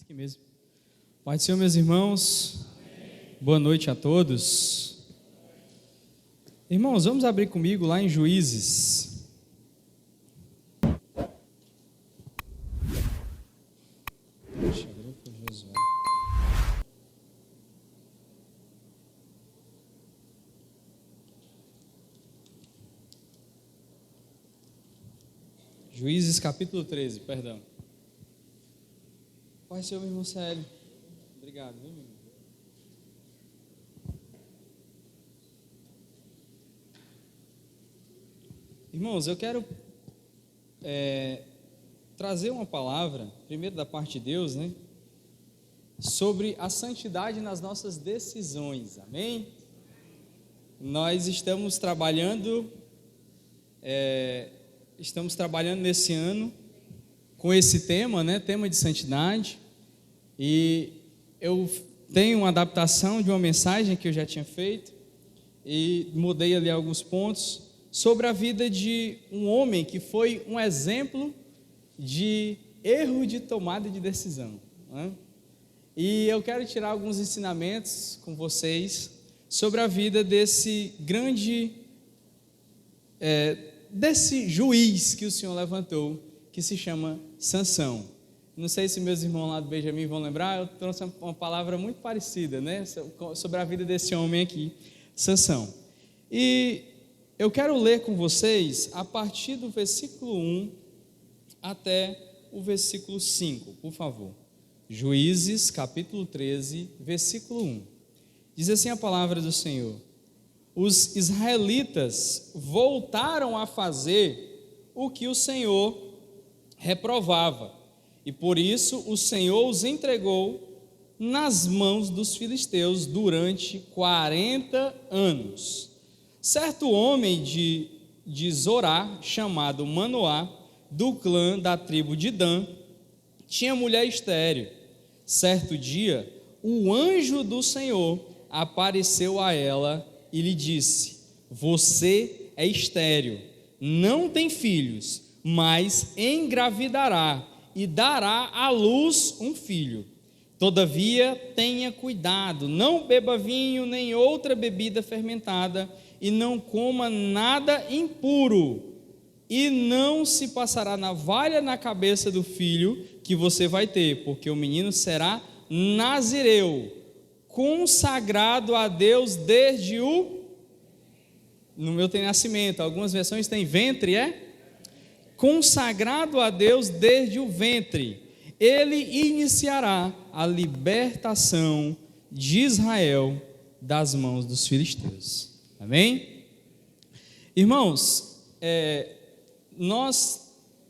Aqui mesmo. Pai do Senhor, meus irmãos, boa noite a todos. Irmãos, vamos abrir comigo lá em Juízes. Juízes capítulo 13, perdão. Pai do Senhor, meu irmão Célio. Obrigado, viu, meu irmão? Irmãos, eu quero trazer uma palavra, primeiro da parte de Deus, né? Sobre a santidade nas nossas decisões, amém? Nós estamos trabalhando nesse ano com esse tema, né? Tema de santidade, e eu tenho uma adaptação de uma mensagem que eu já tinha feito e mudei ali alguns pontos sobre a vida de um homem que foi um exemplo de erro de tomada de decisão, né? E eu quero tirar alguns ensinamentos com vocês sobre a vida desse grande, desse juiz que o Senhor levantou, que se chama Sansão. Não sei se meus irmãos lá do Benjamim vão lembrar, eu trouxe uma palavra muito parecida, né, sobre a vida desse homem aqui, Sansão. E eu quero ler com vocês a partir do versículo 1 até o versículo 5, por favor. Juízes, capítulo 13, versículo 1. Diz assim a palavra do Senhor: os israelitas voltaram a fazer o que o Senhor reprovava, e por isso o Senhor os entregou nas mãos dos filisteus durante 40 anos. Certo homem de Zorá, chamado Manoá, do clã da tribo de Dan, tinha mulher estéril. Certo dia, o anjo do Senhor apareceu a ela e lhe disse: você é estéril, não tem filhos, mas engravidará e dará à luz um filho. Todavia, tenha cuidado, não beba vinho nem outra bebida fermentada, e não coma nada impuro, e não se passará navalha na cabeça do filho que você vai ter, porque o menino será nazireu, consagrado a Deus desde no meu tem nascimento, algumas versões tem ventre, consagrado a Deus desde o ventre. Ele iniciará a libertação de Israel das mãos dos filisteus. Amém? Irmãos,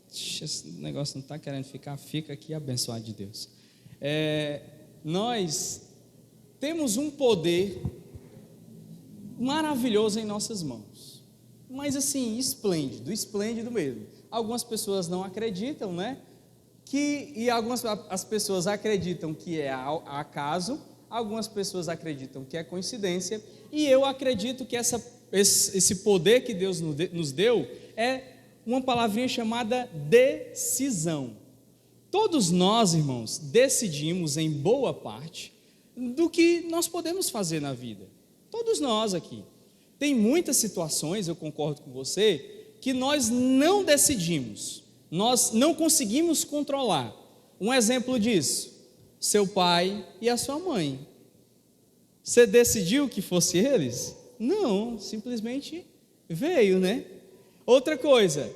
esse negócio não está querendo ficar, fica aqui abençoado de Deus. Nós temos um poder maravilhoso em nossas mãos, mas assim, esplêndido mesmo. Algumas pessoas não acreditam, né? As pessoas acreditam que é acaso, algumas pessoas acreditam que é coincidência, e eu acredito que esse poder que Deus nos deu é uma palavrinha chamada decisão. Todos nós, irmãos, decidimos em boa parte do que nós podemos fazer na vida. Todos nós aqui. Tem muitas situações, eu concordo com você, que nós não decidimos, nós não conseguimos controlar. Um exemplo disso: seu pai e a sua mãe. Você decidiu que fosse eles? Não, simplesmente veio, né? Outra coisa,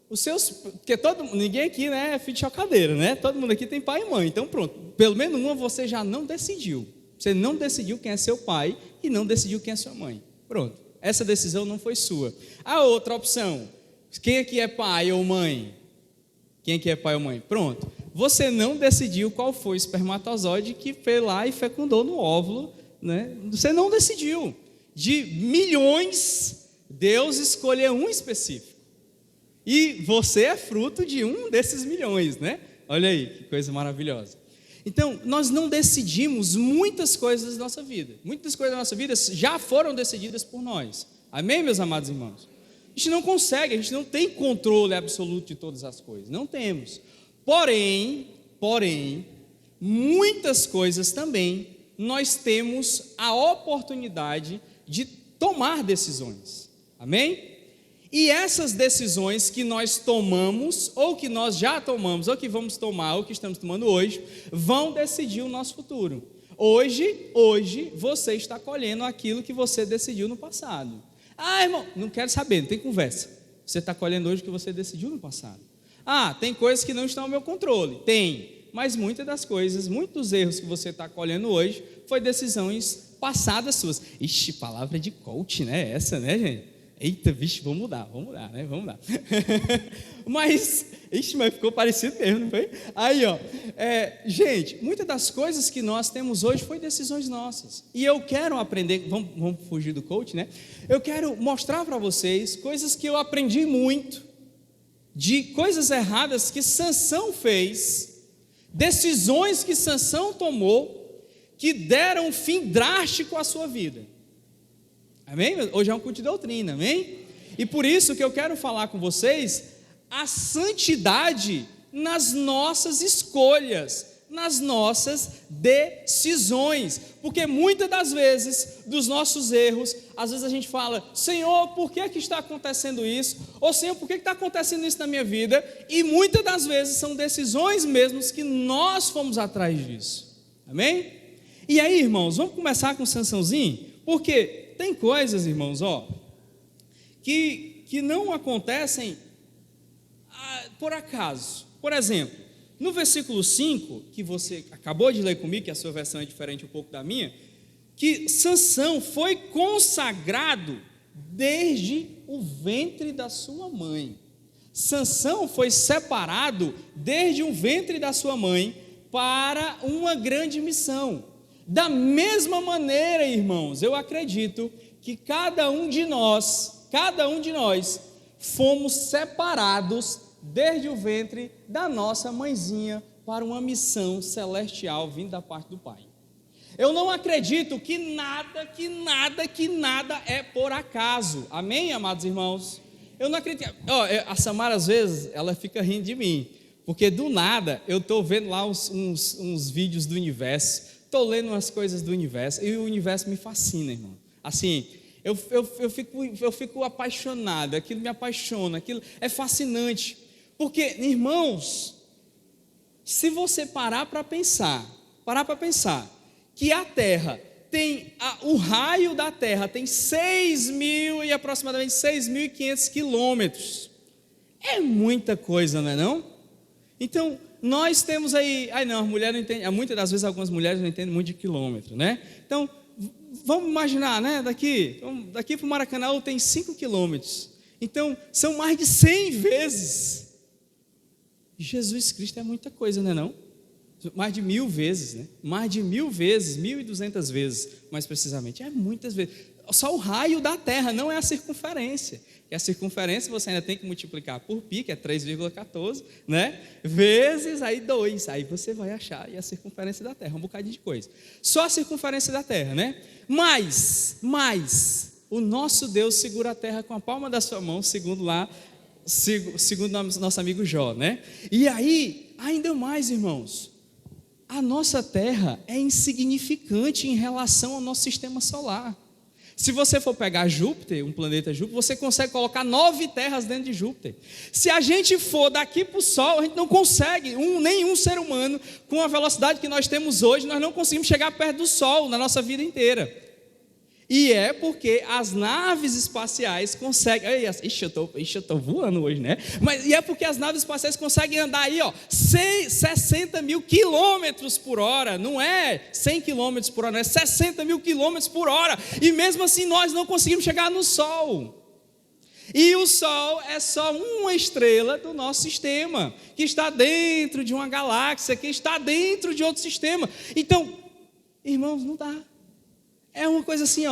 porque ninguém aqui, né, é filho de chocadeira, né? Todo mundo aqui tem pai e mãe, então pronto, pelo menos uma você já não decidiu. Você não decidiu quem é seu pai e não decidiu quem é sua mãe. Pronto, essa decisão não foi sua. A outra opção: quem aqui é pai ou mãe? Quem aqui é pai ou mãe? Pronto, você não decidiu qual foi o espermatozoide que foi lá e fecundou no óvulo, né? Você não decidiu. De milhões, Deus escolheu um específico, e você é fruto de um desses milhões, né? Olha aí, que coisa maravilhosa. Então, nós não decidimos muitas coisas da nossa vida. Muitas coisas da nossa vida já foram decididas por nós. Amém, meus amados irmãos? A gente não consegue, a gente não tem controle absoluto de todas as coisas. Não temos. Porém, muitas coisas também nós temos a oportunidade de tomar decisões, amém? E essas decisões que nós tomamos, ou que nós já tomamos, ou que vamos tomar, ou que estamos tomando hoje, vão decidir o nosso futuro. Hoje você está colhendo aquilo que você decidiu no passado. Ah, irmão, não quero saber, não tem conversa. Você está colhendo hoje o que você decidiu no passado. Ah, tem coisas que não estão ao meu controle. Tem, mas muitas das coisas, muitos erros que você está colhendo hoje, foi decisões passadas suas. Ixi, palavra de coach, né? Essa, né, gente? Eita, vixe, vamos mudar, né? Vamos mudar. mas ficou parecido mesmo, não foi? Aí, gente, muitas das coisas que nós temos hoje foi decisões nossas. E eu quero aprender, vamos fugir do coach, né? Eu quero mostrar para vocês coisas que eu aprendi muito, de coisas erradas que Sansão fez, decisões que Sansão tomou, que deram um fim drástico à sua vida. Amém? Hoje é um culto de doutrina, amém? E por isso que eu quero falar com vocês a santidade nas nossas escolhas, nas nossas decisões, porque muitas das vezes, dos nossos erros, às vezes a gente fala, Senhor, por que está acontecendo isso? Ou Senhor, por que está acontecendo isso na minha vida? E muitas das vezes são decisões mesmos que nós fomos atrás disso, amém? E aí, irmãos, vamos começar com Sansãozinho, porque tem coisas, irmãos, que não acontecem por acaso. Por exemplo, no versículo 5, que você acabou de ler comigo, que a sua versão é diferente um pouco da minha, que Sansão foi consagrado desde o ventre da sua mãe. Sansão foi separado desde o ventre da sua mãe para uma grande missão. Da mesma maneira, irmãos, eu acredito que cada um de nós fomos separados desde o ventre da nossa mãezinha para uma missão celestial vinda da parte do Pai. Eu não acredito que nada é por acaso. Amém, amados irmãos? Eu não acredito. A Samara, às vezes, ela fica rindo de mim, porque do nada eu estou vendo lá uns vídeos do universo. Estou lendo umas coisas do universo e o universo me fascina, irmão. Assim, eu fico apaixonado, aquilo me apaixona, aquilo é fascinante. Porque, irmãos, se você parar para pensar que a Terra tem, o raio da Terra tem aproximadamente 6.500 quilômetros, é muita coisa, não é não? Então, nós temos aí, não, as mulheres não entendem, muitas das vezes algumas mulheres não entendem muito de quilômetro, né? Então, vamos imaginar, né? Daqui para o Maracanã tem 5 quilômetros, então são mais de 100 vezes. Jesus Cristo é muita coisa, não é não? Mais de 1.000 vezes, né? Mais de 1.000 vezes, 1.200 vezes, mais precisamente, é muitas vezes. Só o raio da Terra, não é a circunferência. E a circunferência você ainda tem que multiplicar por π, que é 3,14, né? Vezes aí 2, aí você vai achar a circunferência da Terra, um bocadinho de coisa. Só a circunferência da Terra, né? Mas, o nosso Deus segura a Terra com a palma da sua mão, segundo nosso amigo Jó, né? E aí, ainda mais, irmãos, a nossa Terra é insignificante em relação ao nosso sistema solar. Se você for pegar Júpiter, um planeta Júpiter, você consegue colocar 9 terras dentro de Júpiter. Se a gente for daqui para o Sol, a gente não consegue, nenhum ser humano, com a velocidade que nós temos hoje, nós não conseguimos chegar perto do Sol na nossa vida inteira. E é porque as naves espaciais conseguem... Ixi, eu tô voando hoje, né? E é porque as naves espaciais conseguem andar aí, 60 mil quilômetros por hora. Não é 100 quilômetros por hora, não é 60 mil quilômetros por hora. E mesmo assim nós não conseguimos chegar no Sol. E o Sol é só uma estrela do nosso sistema, que está dentro de uma galáxia, que está dentro de outro sistema. Então, irmãos, não dá. É uma coisa assim,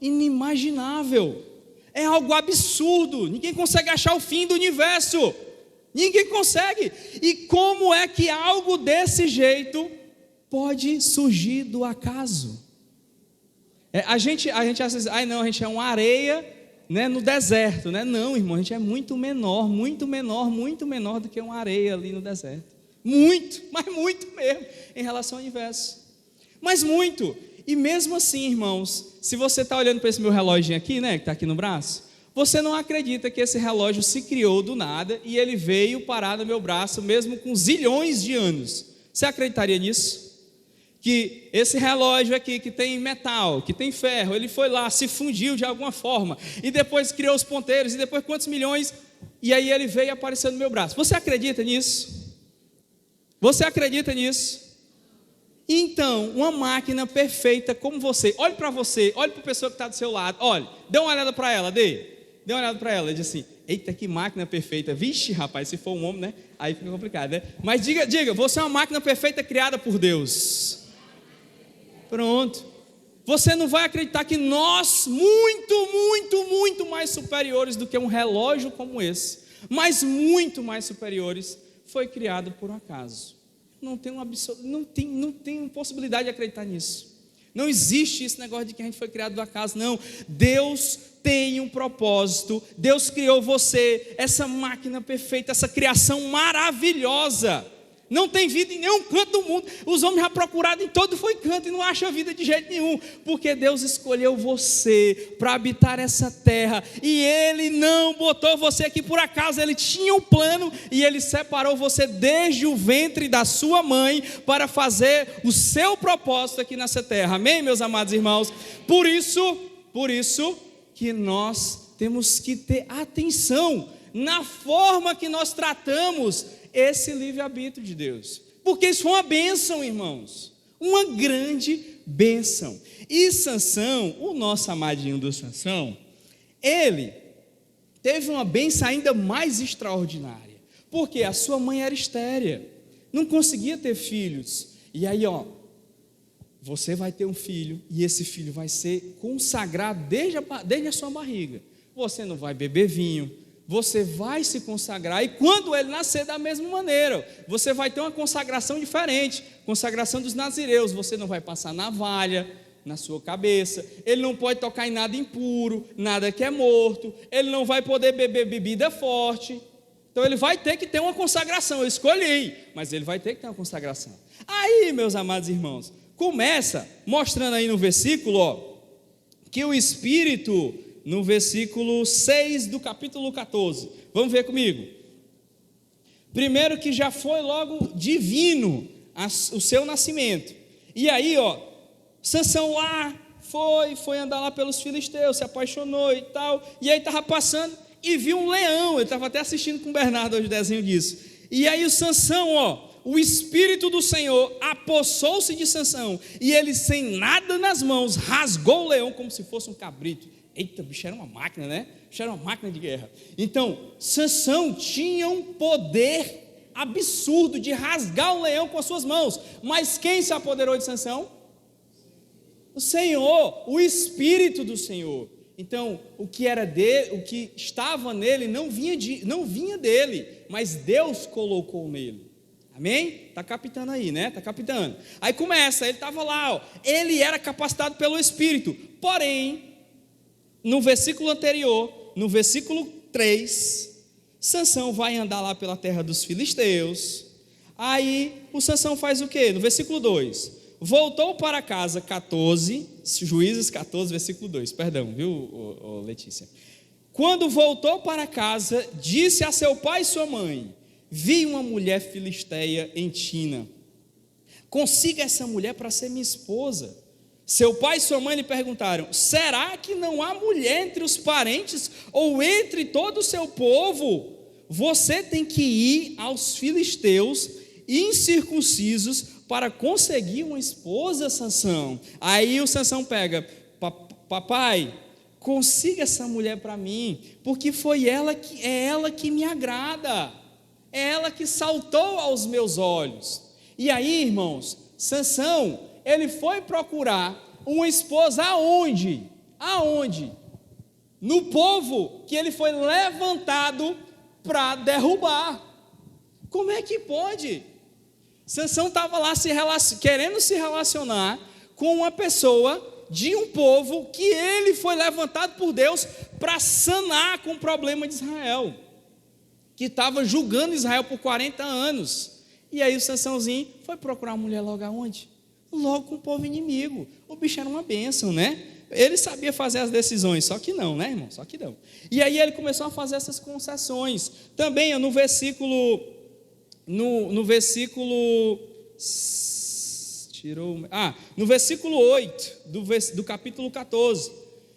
inimaginável. É algo absurdo. Ninguém consegue achar o fim do universo. Ninguém consegue. E como é que algo desse jeito pode surgir do acaso? A gente às vezes, a gente é uma areia, né, no deserto, né? Não, irmão, a gente é muito menor do que uma areia ali no deserto. Muito, mas muito mesmo, em relação ao universo. Mas muito. E mesmo assim, irmãos, se você está olhando para esse meu relógio aqui, né, que está aqui no braço, você não acredita que esse relógio se criou do nada e ele veio parar no meu braço, mesmo com zilhões de anos. Você acreditaria nisso? Que esse relógio aqui, que tem metal, que tem ferro, ele foi lá, se fundiu de alguma forma, e depois criou os ponteiros, e depois quantos milhões, e aí ele veio aparecer no meu braço. Você acredita nisso? Você acredita nisso? Então, uma máquina perfeita como você, olhe para a pessoa que está do seu lado, olhe, dê uma olhada para ela, dê uma olhada para ela, e diz assim, eita, que máquina perfeita, vixe rapaz, se for um homem, né, aí fica complicado, né, mas diga, você é uma máquina perfeita criada por Deus, pronto, você não vai acreditar que nós, muito mais superiores do que um relógio como esse, mas muito mais superiores, foi criado por um acaso. Não tem possibilidade de acreditar nisso. Não existe esse negócio de que a gente foi criado do acaso, não. Deus tem um propósito. Deus criou você, essa máquina perfeita, essa criação maravilhosa. Não tem vida em nenhum canto do mundo. Os homens já procuraram em todo foi canto e não acham vida de jeito nenhum, porque Deus escolheu você para habitar essa terra, e Ele não botou você aqui por acaso. Ele tinha um plano e Ele separou você desde o ventre da sua mãe para fazer o seu propósito aqui nessa terra. Amém, meus amados irmãos? Por isso que nós temos que ter atenção na forma que nós tratamos esse livre-arbítrio de Deus, porque isso foi uma bênção, irmãos, uma grande bênção. E Sansão, o nosso amadinho do Sansão, ele teve uma bênção ainda mais extraordinária, porque a sua mãe era estéril, não conseguia ter filhos, e aí você vai ter um filho, e esse filho vai ser consagrado desde a sua barriga, você não vai beber vinho, você vai se consagrar, e quando ele nascer da mesma maneira, você vai ter uma consagração diferente, consagração dos nazireus. Você não vai passar navalha na sua cabeça, ele não pode tocar em nada impuro, nada que é morto, ele não vai poder beber bebida forte, então ele vai ter que ter uma consagração. Eu escolhi, mas ele vai ter que ter uma consagração. Aí, meus amados irmãos, começa mostrando aí no versículo, que o Espírito, no versículo 6 do capítulo 14, vamos ver comigo. Primeiro, que já foi logo divino o seu nascimento, e aí Sansão lá foi andar lá pelos filisteus, se apaixonou e tal, e aí estava passando e viu um leão. Eu estava até assistindo com o Bernardo hoje o desenho disso, e aí o Sansão, o Espírito do Senhor apossou-se de Sansão, e ele, sem nada nas mãos, rasgou o leão como se fosse um cabrito. Eita, bicho, era uma máquina, né? Bicho, era uma máquina de guerra. Então, Sansão tinha um poder absurdo de rasgar o leão com as suas mãos. Mas quem se apoderou de Sansão? O Senhor, o Espírito do Senhor. Então, o que era dele, o que estava nele não vinha dele, mas Deus colocou nele. Amém? Está captando aí, né? Está captando. Aí começa, ele estava lá, ele era capacitado pelo Espírito. Porém, no versículo anterior, no versículo 3, Sansão vai andar lá pela terra dos filisteus. Aí o Sansão faz o quê? No versículo 2, voltou para casa, 14, Juízes 14, versículo 2, perdão, viu, Letícia? Quando voltou para casa, disse a seu pai e sua mãe: vi uma mulher filisteia em Tina, consiga essa mulher para ser minha esposa. Seu pai e sua mãe lhe perguntaram: será que não há mulher entre os parentes ou entre todo o seu povo? Você tem que ir aos filisteus incircuncisos para conseguir uma esposa, Sansão. Aí o Sansão pega: papai, consiga essa mulher para mim, porque é ela que me agrada, é ela que saltou aos meus olhos. E aí, irmãos, Sansão, ele foi procurar uma esposa aonde? No povo que ele foi levantado para derrubar. Como é que pode? Sansão estava lá querendo se relacionar com uma pessoa de um povo que ele foi levantado por Deus para sanar com o problema de Israel, que estava julgando Israel por 40 anos. E aí o Sansãozinho foi procurar a mulher logo aonde? Logo com o povo inimigo. O bicho era uma bênção, né? Ele sabia fazer as decisões, só que não, né, irmão? Só que não. E aí ele começou a fazer essas concessões. Também no versículo no versículo 8 do capítulo 14,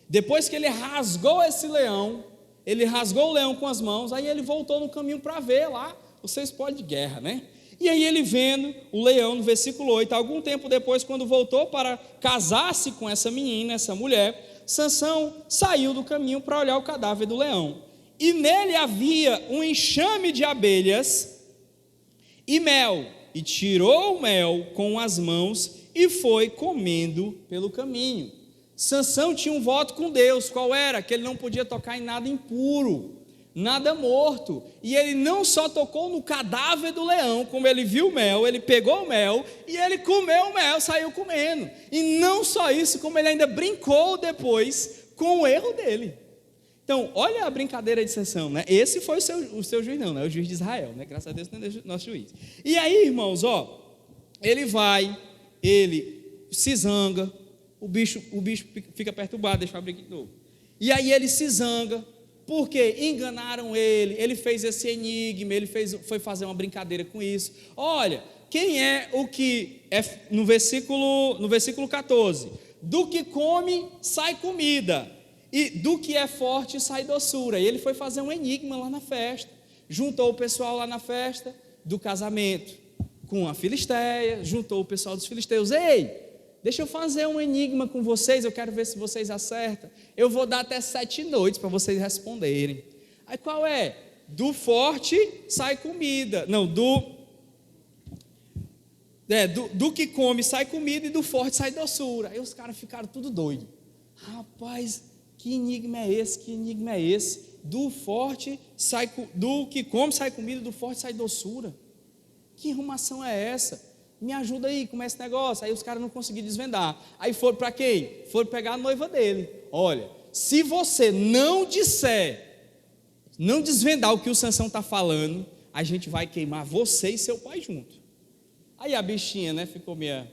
depois que ele rasgou esse leão, ele rasgou o leão com as mãos, aí ele voltou no caminho para ver lá o seu espólio de guerra, né? E aí ele vendo o leão, no versículo 8, algum tempo depois, quando voltou para casar-se com essa menina, essa mulher, Sansão saiu do caminho para olhar o cadáver do leão, e nele havia um enxame de abelhas e mel, e tirou o mel com as mãos e foi comendo pelo caminho. Sansão tinha um voto com Deus, qual era? Que ele não podia tocar em nada impuro, nada morto, e ele não só tocou no cadáver do leão, como ele viu o mel, ele pegou o mel, e ele comeu o mel, saiu comendo, e não só isso, como ele ainda brincou depois com o erro dele. Então, olha a brincadeira de Sansão, né? Esse foi o seu juiz, não, né? O juiz de Israel, né? Graças a Deus não é nosso juiz. E aí, irmãos, ele vai, ele se zanga, o bicho fica perturbado, deixa eu abrir aqui de novo. E aí ele se zanga, porque enganaram ele, ele fez esse enigma, foi fazer uma brincadeira com isso. Olha, quem é o que é no versículo 14? Do que come sai comida, e do que é forte sai doçura. E ele foi fazer um enigma lá na festa, juntou o pessoal lá na festa do casamento com a Filisteia, juntou o pessoal dos filisteus. Ei, deixa eu fazer um enigma com vocês, eu quero ver se vocês acertam. Eu vou dar até 7 noites para vocês responderem. Aí qual é? Do forte sai comida. Não, do que come sai comida e do forte sai doçura. Aí os caras ficaram tudo doidos. Rapaz, que enigma é esse? Que enigma é esse? Do que come sai comida, do forte sai doçura. Que arrumação é essa? Me ajuda aí, como é esse negócio? Aí os caras não conseguiram desvendar. Aí foram para quem? Foram pegar a noiva dele. Olha, se você não desvendar o que o Sansão está falando, a gente vai queimar você e seu pai junto. Aí a bichinha, né, ficou meio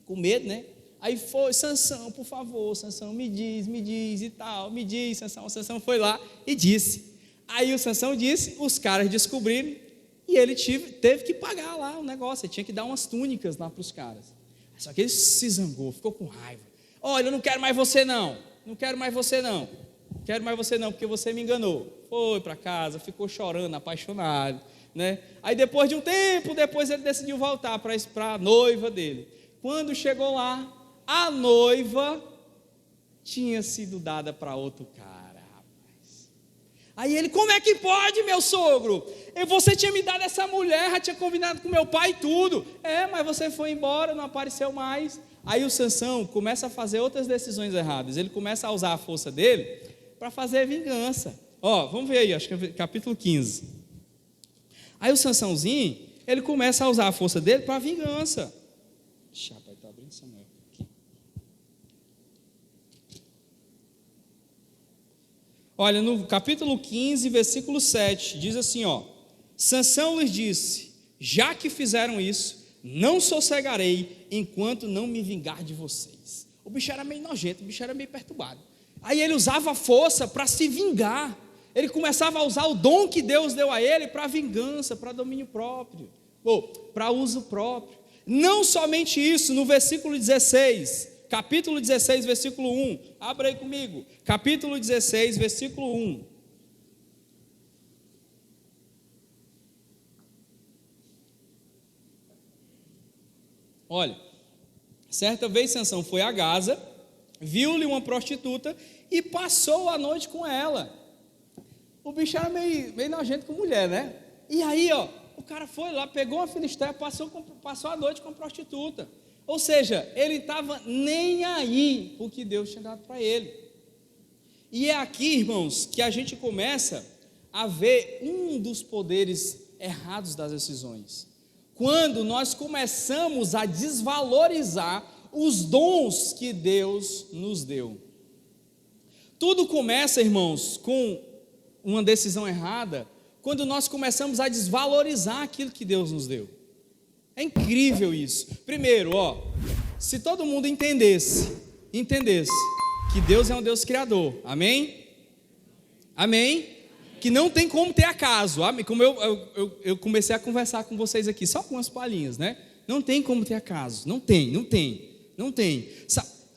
com medo, né? Aí foi, Sansão, por favor, Sansão, me diz e tal, me diz, Sansão. O Sansão foi lá e disse. Aí o Sansão disse, os caras descobriram, e ele teve que pagar lá o negócio, ele tinha que dar umas túnicas lá para os caras. Só que ele se zangou, ficou com raiva. Olha, eu não quero mais você não, porque você me enganou. Foi para casa, ficou chorando, apaixonado, né? Aí depois de um tempo, ele decidiu voltar para a noiva dele. Quando chegou lá, a noiva tinha sido dada para outro cara, rapaz. Aí ele, como é que pode, meu sogro? Você tinha me dado essa mulher, já tinha combinado com meu pai e tudo. Mas você foi embora, não apareceu mais. Aí o Sansão começa a fazer outras decisões erradas. Ele começa a usar a força dele para fazer vingança. Vamos ver aí, acho que é capítulo 15. Aí o Sansãozinho, ele começa a usar a força dele para vingança. Rapaz, está abrindo Samuel aqui. Olha, no capítulo 15, versículo 7, diz assim, Sansão lhes disse, já que fizeram isso, não sossegarei enquanto não me vingar de vocês. O bicho era meio nojento, o bicho era meio perturbado. Aí ele usava a força para se vingar. Ele começava a usar o dom que Deus deu a ele para vingança, para domínio próprio, para uso próprio. Não somente isso, no versículo 16, capítulo 16, versículo 1, abra aí comigo, capítulo 16, versículo 1. Olha, certa vez Sansão foi a Gaza, viu-lhe uma prostituta e passou a noite com ela. O bicho era meio nojento com mulher, né? E aí, o cara foi lá, pegou uma filisteia, passou a noite com a prostituta. Ou seja, ele estava nem aí o que Deus tinha dado para ele. E é aqui, irmãos, que a gente começa a ver um dos poderes errados das decisões. Quando nós começamos a desvalorizar os dons que Deus nos deu. Tudo começa, irmãos, com uma decisão errada, quando nós começamos a desvalorizar aquilo que Deus nos deu. É incrível isso. Primeiro, se todo mundo entendesse que Deus é um Deus criador, amém? Amém? Que não tem como ter acaso, amém? Como eu comecei a conversar com vocês aqui, só com umas palhinhas, né? Não tem como ter acaso, não tem.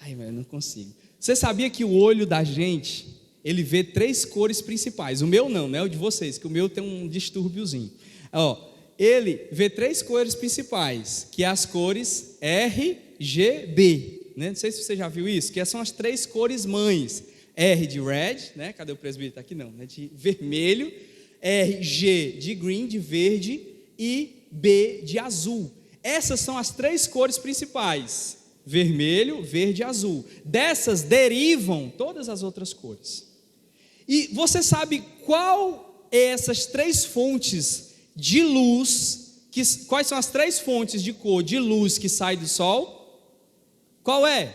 Ai, velho, não consigo. Você sabia que o olho da gente, ele vê 3 cores principais? O meu não, né? O de vocês, que o meu tem um distúrbiozinho. Ele vê 3 cores principais, que é as cores RGB, né? Não sei se você já viu isso, que são as 3 cores mães. R de red, né? Cadê o presbítero? Está aqui não, né? De vermelho. R, G de green, de verde. E B de azul. Essas são as 3 cores principais: vermelho, verde e azul. Dessas derivam todas as outras cores. E você sabe qual é essas 3 fontes de luz, quais são as 3 fontes de cor de luz que sai do sol? Qual é?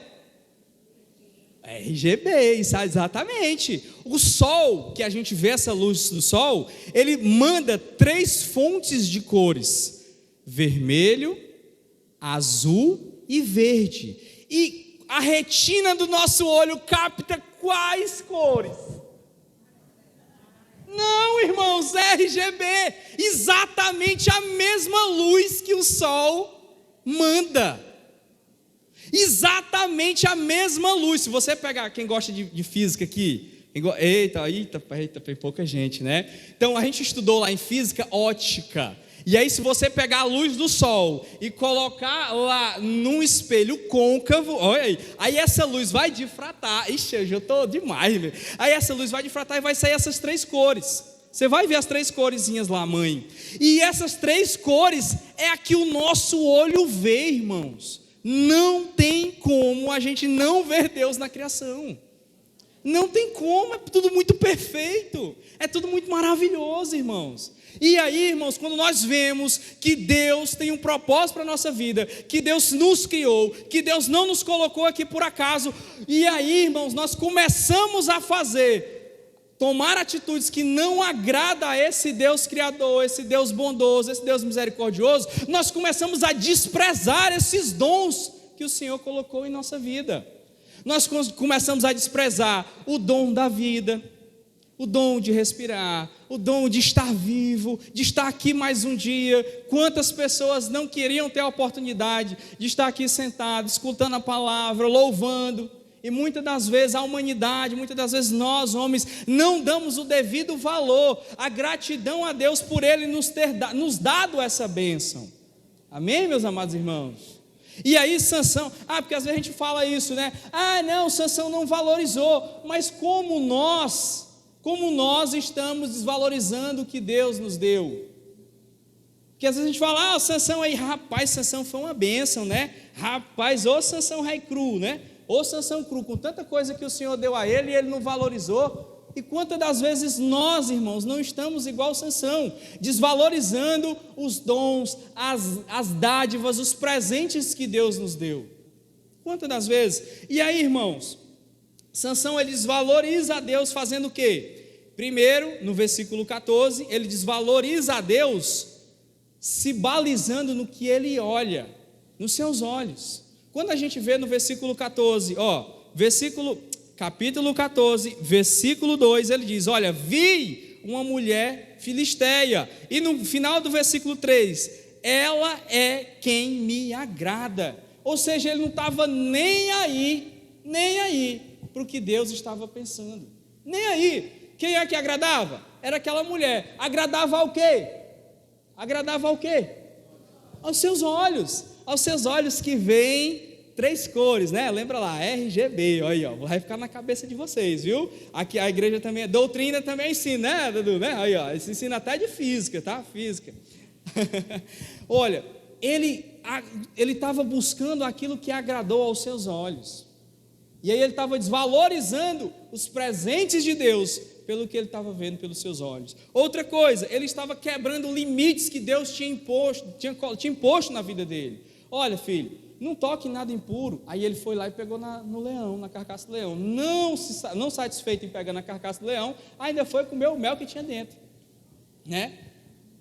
RGB, exatamente. O sol, que a gente vê essa luz do sol, ele manda 3 fontes de cores: vermelho, azul e verde. E a retina do nosso olho capta quais cores? Não, irmãos, RGB, exatamente a mesma luz que o sol manda. Exatamente a mesma luz. Se você pegar, quem gosta de física aqui, eita, tem pouca gente, né? Então a gente estudou lá em física ótica. E aí, se você pegar a luz do sol e colocar lá num espelho côncavo, olha aí essa luz vai difratar. Ixi, eu já estou demais, meu. Aí essa luz vai difratar e vai sair essas 3 cores. Você vai ver as 3 coresinhas lá, mãe. E essas 3 cores é a que o nosso olho vê, irmãos. Não tem como a gente não ver Deus na criação. Não tem como, é tudo muito perfeito, é tudo muito maravilhoso, irmãos. E aí, irmãos, quando nós vemos que Deus tem um propósito para a nossa vida, que Deus nos criou, que Deus não nos colocou aqui por acaso, e aí, irmãos, nós começamos a tomar atitudes que não agradam a esse Deus criador, esse Deus bondoso, esse Deus misericordioso, nós começamos a desprezar esses dons que o Senhor colocou em nossa vida. Nós começamos a desprezar o dom da vida, o dom de respirar, o dom de estar vivo, de estar aqui mais um dia. Quantas pessoas não queriam ter a oportunidade de estar aqui sentado, escutando a palavra, louvando. E muitas das vezes a humanidade, muitas das vezes nós, homens, não damos o devido valor, a gratidão a Deus por Ele nos dado essa bênção. Amém, meus amados irmãos? E aí Sansão, porque às vezes a gente fala isso, né? Não, Sansão não valorizou. Mas como nós estamos desvalorizando o que Deus nos deu? Porque às vezes a gente fala, Sansão aí, rapaz, Sansão foi uma bênção, né? Rapaz, ô Sansão rei cru, né? Ô Sansão cru, com tanta coisa que o Senhor deu a ele e ele não valorizou. E quantas das vezes nós, irmãos, não estamos igual Sansão, desvalorizando os dons, as dádivas, os presentes que Deus nos deu? Quantas das vezes? E aí, irmãos, Sansão, ele desvaloriza a Deus fazendo o quê? Primeiro, no versículo 14, ele desvaloriza a Deus se balizando no que ele olha, nos seus olhos. Quando a gente vê no versículo 14, capítulo 14, versículo 2, ele diz, olha, vi uma mulher filisteia, e no final do versículo 3, ela é quem me agrada. Ou seja, ele não estava nem aí para o que Deus estava pensando, nem aí. Quem é que agradava? Era aquela mulher. Agradava ao quê? Aos seus olhos que veem 3 cores, né? Lembra lá, RGB, olha aí, vai ficar na cabeça de vocês, viu? Aqui a igreja também, doutrina também ensina, né, Dudu? Né? Aí, isso ensina até de física, tá? Física. Olha, ele estava buscando aquilo que agradou aos seus olhos. E aí ele estava desvalorizando os presentes de Deus pelo que ele estava vendo pelos seus olhos. Outra coisa, ele estava quebrando limites que Deus tinha imposto na vida dele. Olha, filho, não toque em nada impuro. Aí ele foi lá e pegou no leão, na carcaça do leão. Não satisfeito em pegar na carcaça do leão, ainda foi comer o mel que tinha dentro, né?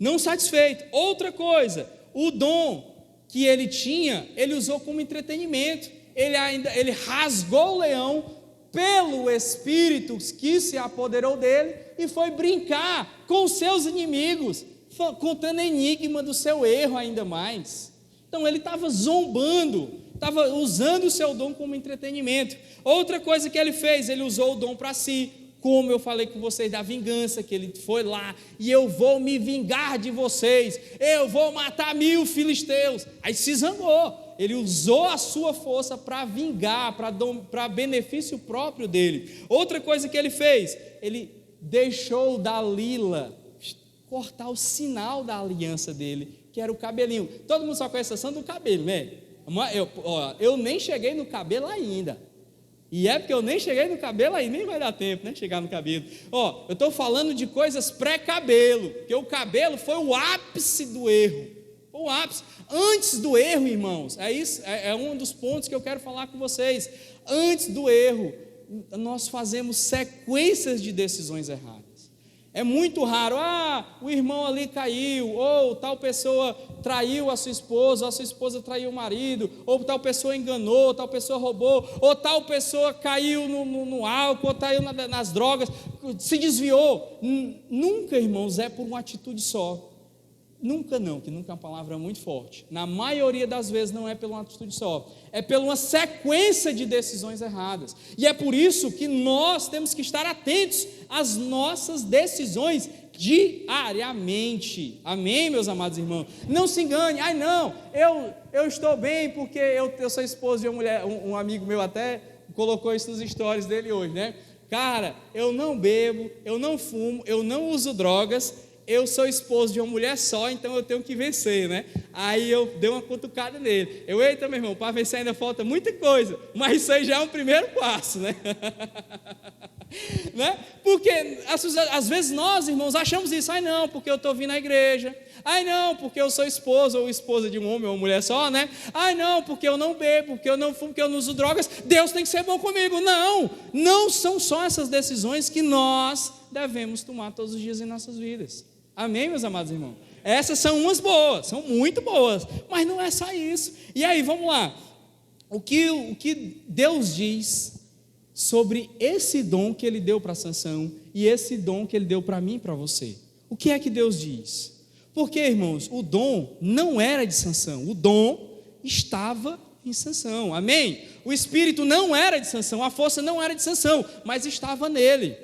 Não satisfeito. Outra coisa, o dom que ele tinha, ele usou como entretenimento. Ele rasgou o leão pelo Espírito que se apoderou dele e foi brincar com os seus inimigos, contando enigma do seu erro ainda mais. Então ele estava zombando, estava usando o seu dom como entretenimento. Outra coisa que ele fez, ele usou o dom para si, como eu falei com vocês da vingança, que ele foi lá, e eu vou me vingar de vocês, eu vou matar 1000 filisteus, aí se zangou. Ele usou a sua força para vingar, para benefício próprio dele. Outra coisa que ele fez, ele deixou Dalila cortar o sinal da aliança dele, que era o cabelinho. Todo mundo só conhece a exceção do cabelo, né? Eu nem cheguei no cabelo ainda. E é porque eu nem cheguei no cabelo aí, nem vai dar tempo, né? Chegar no cabelo. Eu estou falando de coisas pré-cabelo, porque o cabelo foi o ápice do erro. O ápice. Antes do erro, irmãos, é um dos pontos que eu quero falar com vocês. Antes do erro, nós fazemos sequências de decisões erradas. É muito raro, o irmão ali caiu, ou tal pessoa traiu a sua esposa traiu o marido, ou tal pessoa enganou, tal pessoa roubou, ou tal pessoa caiu no álcool, ou caiu nas drogas, se desviou. Nunca, irmãos, é por uma atitude só. Nunca não, que nunca é uma palavra muito forte. Na maioria das vezes não é pela uma atitude só, é pela uma sequência de decisões erradas. E é por isso que nós temos que estar atentos às nossas decisões diariamente. Amém, meus amados irmãos? Não se engane, eu estou bem porque eu sou esposo de uma mulher, um amigo meu até colocou isso nos stories dele hoje, né? Cara, eu não bebo, eu não fumo, eu não uso drogas, eu sou esposo de uma mulher só, então eu tenho que vencer, né? Aí eu dei uma cutucada nele. Eita, meu irmão, para vencer ainda falta muita coisa, mas isso aí já é um primeiro passo, né? Né? Porque às vezes nós, irmãos, achamos isso. Não, porque eu estou vindo à igreja. Não, porque eu sou esposa ou esposa de um homem ou uma mulher só, né? Não, porque eu não bebo, porque eu não fumo, porque eu não uso drogas, Deus tem que ser bom comigo. Não são só essas decisões que nós devemos tomar todos os dias em nossas vidas. Amém, meus amados irmãos? Essas são umas boas, são muito boas, mas não é só isso. E aí, vamos lá. O que Deus diz sobre esse dom que Ele deu para Sansão e esse dom que Ele deu para mim e para você? O que é que Deus diz? Porque, irmãos, o dom não era de Sansão, o dom estava em Sansão, amém? O espírito não era de Sansão, a força não era de Sansão, mas estava nele.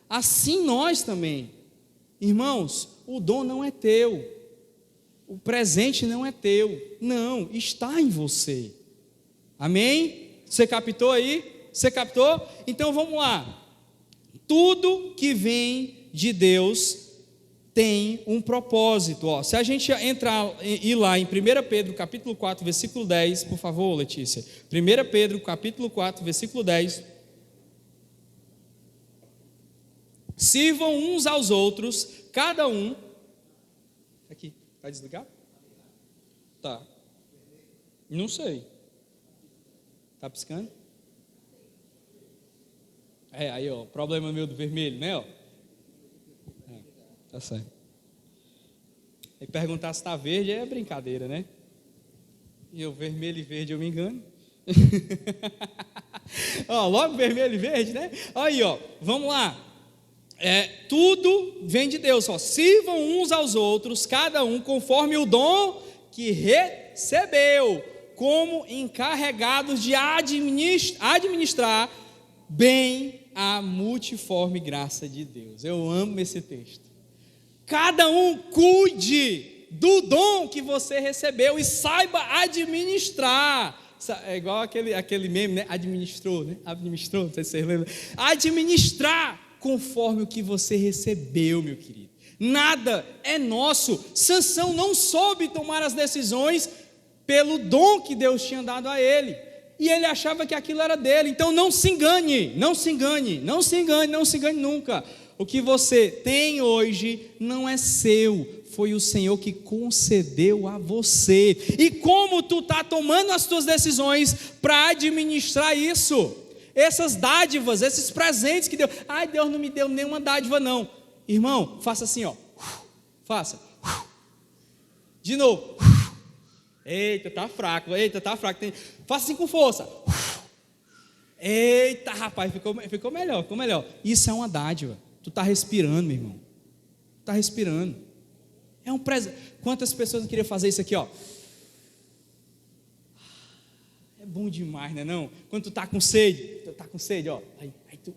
Assim nós também. Irmãos, o dom não é teu, o presente não é teu, não, está em você. Amém? Você captou aí? Você captou? Então vamos lá. Tudo que vem de Deus tem um propósito. Se a gente ir lá em 1 Pedro capítulo 4, versículo 10, por favor, Letícia. 1 Pedro capítulo 4, versículo 10. Sirvam uns aos outros, cada um. Aqui, vai desligar? Tá. Não sei. Tá piscando? Aí, problema meu do vermelho, né? Tá certo. E perguntar se está verde é brincadeira, né? E o vermelho e verde eu me engano. Logo vermelho e verde, né? Aí, vamos lá. Tudo vem de Deus. Sirvam uns aos outros, cada um conforme o dom que recebeu, como encarregados de administrar bem a multiforme graça de Deus. Eu amo esse texto. Cada um cuide do dom que você recebeu e saiba administrar. É igual aquele meme, né? Administrou, não sei se você lembra. Administrar conforme o que você recebeu, meu querido. Nada é nosso. Sansão não soube tomar as decisões pelo dom que Deus tinha dado a ele. E ele achava que aquilo era dele. Então não se engane nunca. O que você tem hoje não é seu, foi o Senhor que concedeu a você. E como tu está tomando as tuas decisões para administrar isso? Essas dádivas, esses presentes que Deus... Deus não me deu nenhuma dádiva não. Irmão, faça assim, faça. De novo. Eita, tá fraco. Faça assim com força. Eita, rapaz, ficou melhor. Isso é uma dádiva. Tu está respirando, meu irmão. Está respirando. É um presente. Quantas pessoas não queriam fazer isso aqui, ó? É bom demais, né não? Quando tu está com sede, ó. Aí tu...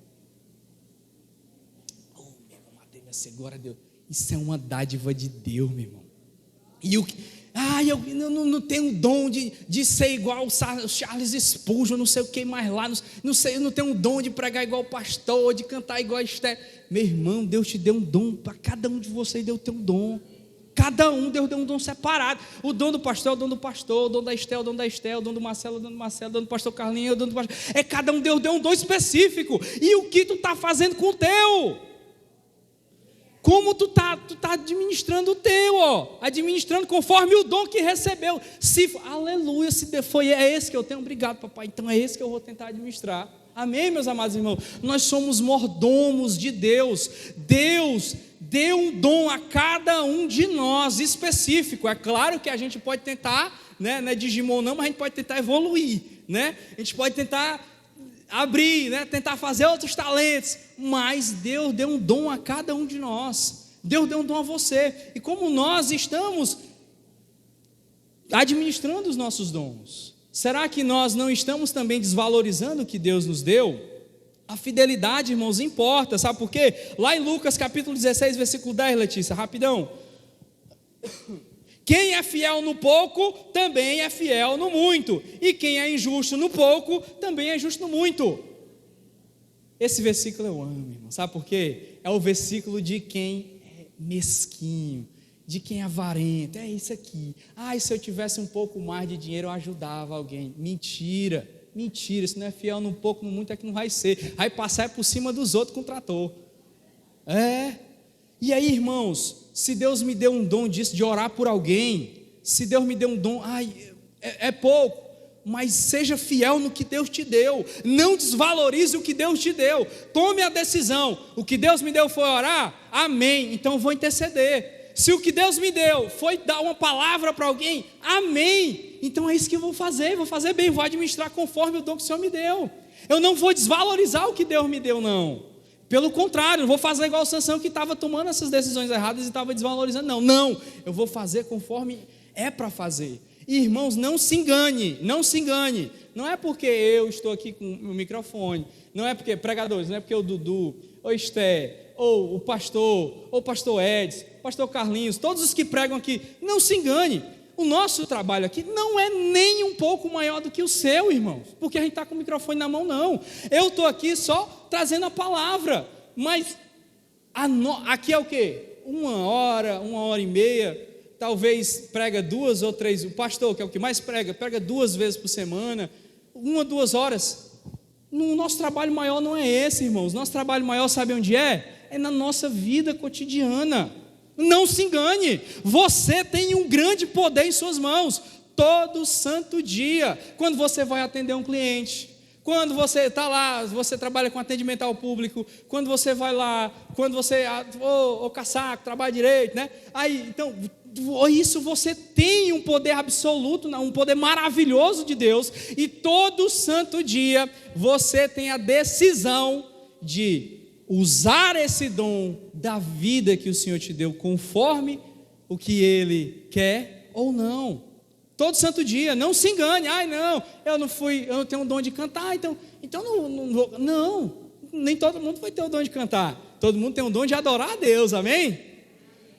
Oh, meu irmão, matei minha sede, glória a Deus. Isso é uma dádiva de Deus, meu irmão. E o que... eu não tenho o dom de ser igual o Charles Spurgeon, não sei o que mais lá, eu não tenho o dom de pregar igual o pastor, de cantar igual a Esther. Meu irmão, Deus te deu um dom, para cada um de vocês Deus tem um dom. Cada um, Deus deu um dom separado. O dom do pastor é o dom do pastor, o dom da Estel, o dom da Estel, o dom do Marcelo, o dom do Marcelo, o dom do pastor Carlinhos, o dom do pastor. Cada um, Deus deu um dom específico. E o que tu está fazendo com o teu? Como tu tá administrando o teu, ó, administrando conforme o dom que recebeu. Aleluia, é esse que eu tenho, obrigado papai, então é esse que eu vou tentar administrar. Amém, meus amados irmãos? Nós somos mordomos de Deus. Deus deu um dom a cada um de nós específico. É claro que a gente pode tentar, né, não é Digimon não, mas a gente pode tentar evoluir, né? A gente pode tentar abrir, né, tentar fazer outros talentos, mas Deus deu um dom a cada um de nós. Deus deu um dom a você. E como nós estamos administrando os nossos dons? Será que nós não estamos também desvalorizando o que Deus nos deu? A fidelidade, irmãos, importa, sabe por quê? Lá em Lucas capítulo 16, versículo 10, Letícia, rapidão. Quem é fiel no pouco, também é fiel no muito. E quem é injusto no pouco, também é justo no muito. Esse versículo eu amo, irmão. Sabe por quê? É o versículo de quem é mesquinho, de quem é avarento. É isso aqui. E se eu tivesse um pouco mais de dinheiro, eu ajudava alguém. Mentira. Se não é fiel no pouco, no muito, é que não vai ser. Vai passar por cima dos outros com o trator. E aí, irmãos, se Deus me deu um dom disso, de orar por alguém, se Deus me deu um dom, é pouco, mas seja fiel no que Deus te deu, não desvalorize o que Deus te deu, tome a decisão. O que Deus me deu foi orar, amém, então eu vou interceder. Se o que Deus me deu foi dar uma palavra para alguém, amém, então é isso que eu vou fazer bem, vou administrar conforme o dom que o Senhor me deu. Eu não vou desvalorizar o que Deus me deu, não. Pelo contrário, não vou fazer igual o Sansão que estava tomando essas decisões erradas e estava desvalorizando, não, eu vou fazer conforme é para fazer. E, irmãos, não se engane, não é porque eu estou aqui com o microfone, não é porque pregadores, não é porque o Dudu, ou Esther, ou o pastor Edson, o pastor Carlinhos, todos os que pregam aqui, não se engane, o nosso trabalho aqui não é nem um pouco maior do que o seu, irmãos, porque a gente está com o microfone na mão, não. Eu estou aqui só trazendo a palavra, mas aqui é o quê? Uma hora e meia, talvez prega 2 ou 3, o pastor, que é o que mais prega 2 vezes por semana, 1 ou 2 horas. O nosso trabalho maior não é esse, irmãos. Nosso trabalho maior, sabe onde é? É na nossa vida cotidiana. Não se engane, você tem um grande poder em suas mãos, todo santo dia, quando você vai atender um cliente, quando você está lá, você trabalha com atendimento ao público, quando você vai lá, quando você, caçaco, trabalha direito, né? Aí, então, isso você tem um poder absoluto, um poder maravilhoso de Deus, e todo santo dia você tem a decisão de usar esse dom da vida que o Senhor te deu conforme o que Ele quer ou não. Todo santo dia, não se engane. Eu não tenho o dom de cantar, então não vou. Não, nem todo mundo vai ter o dom de cantar. Todo mundo tem o dom de adorar a Deus, amém?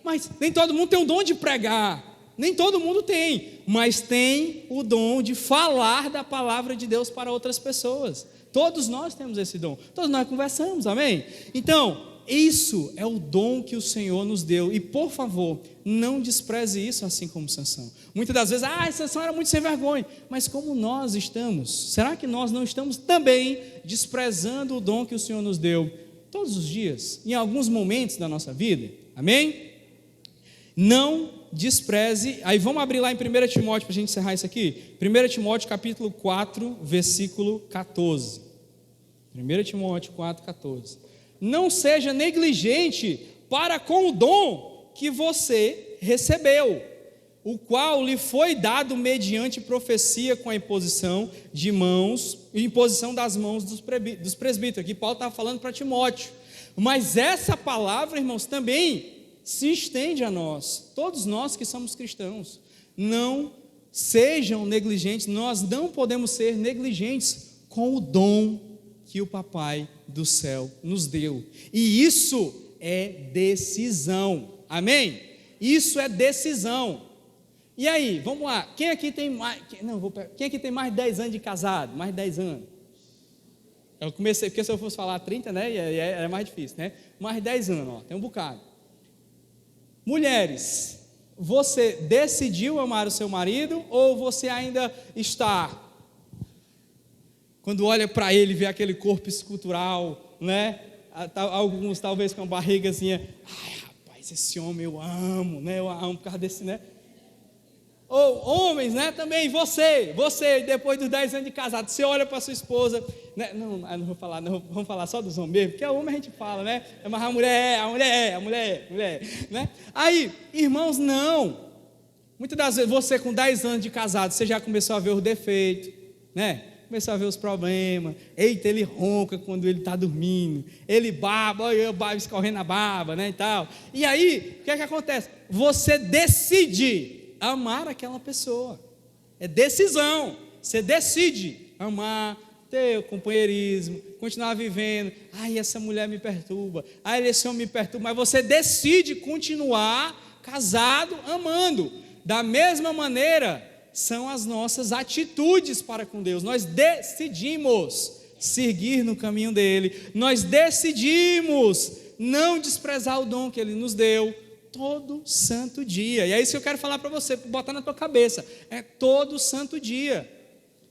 Mas nem todo mundo tem o dom de pregar. Nem todo mundo tem, mas tem o dom de falar da palavra de Deus para outras pessoas. Todos nós temos esse dom, todos nós conversamos, amém? Então, isso é o dom que o Senhor nos deu, e por favor, não despreze isso assim como Sansão. Muitas das vezes, Sansão era muito sem vergonha, mas como nós estamos, será que nós não estamos também desprezando o dom que o Senhor nos deu todos os dias, em alguns momentos da nossa vida, amém? Não despreze. Aí vamos abrir lá em 1 Timóteo para a gente encerrar isso aqui. 1 Timóteo capítulo 4, versículo 14. 1 Timóteo 4, 14. Não seja negligente para com o dom que você recebeu, o qual lhe foi dado mediante profecia com a imposição de mãos, imposição das mãos dos presbíteros. Aqui Paulo está falando para Timóteo. Mas essa palavra, irmãos, também se estende a nós, todos nós que somos cristãos. Não sejam negligentes, nós não podemos ser negligentes com o dom que o Papai do céu nos deu. E isso é decisão. Amém? Isso é decisão. E aí, vamos lá. Quem aqui tem mais, quem aqui tem mais de 10 anos de casado? Mais de 10 anos? Eu comecei, porque se eu fosse falar 30, né, é mais difícil, né? Mais de 10 anos, ó, tem um bocado. Mulheres, você decidiu amar o seu marido ou você ainda está, quando olha para ele, vê aquele corpo escultural, né? Alguns talvez com a barrigazinha, ai rapaz, esse homem eu amo, né? Eu amo por causa desse, né? Ou homens, né, também, você, depois dos 10 anos de casado, você olha para sua esposa, né? Não vou falar, não, vamos falar só dos homens mesmo, porque a homem a gente fala, né, mas a mulher, né? Aí, irmãos, não, muitas das vezes, você com 10 anos de casado, você já começou a ver os defeitos, né, começou a ver os problemas, eita, ele ronca quando ele está dormindo, ele baba, olha eu babo escorrendo a baba, né, e tal, e aí, o que é que acontece? Você decide amar aquela pessoa, é decisão, você decide amar, ter o companheirismo, continuar vivendo, ai essa mulher me perturba, ai esse homem me perturba, mas você decide continuar casado, amando. Da mesma maneira, são as nossas atitudes para com Deus, nós decidimos seguir no caminho dele, nós decidimos não desprezar o dom que ele nos deu, todo santo dia, e é isso que eu quero falar para você, botar na tua cabeça, é todo santo dia,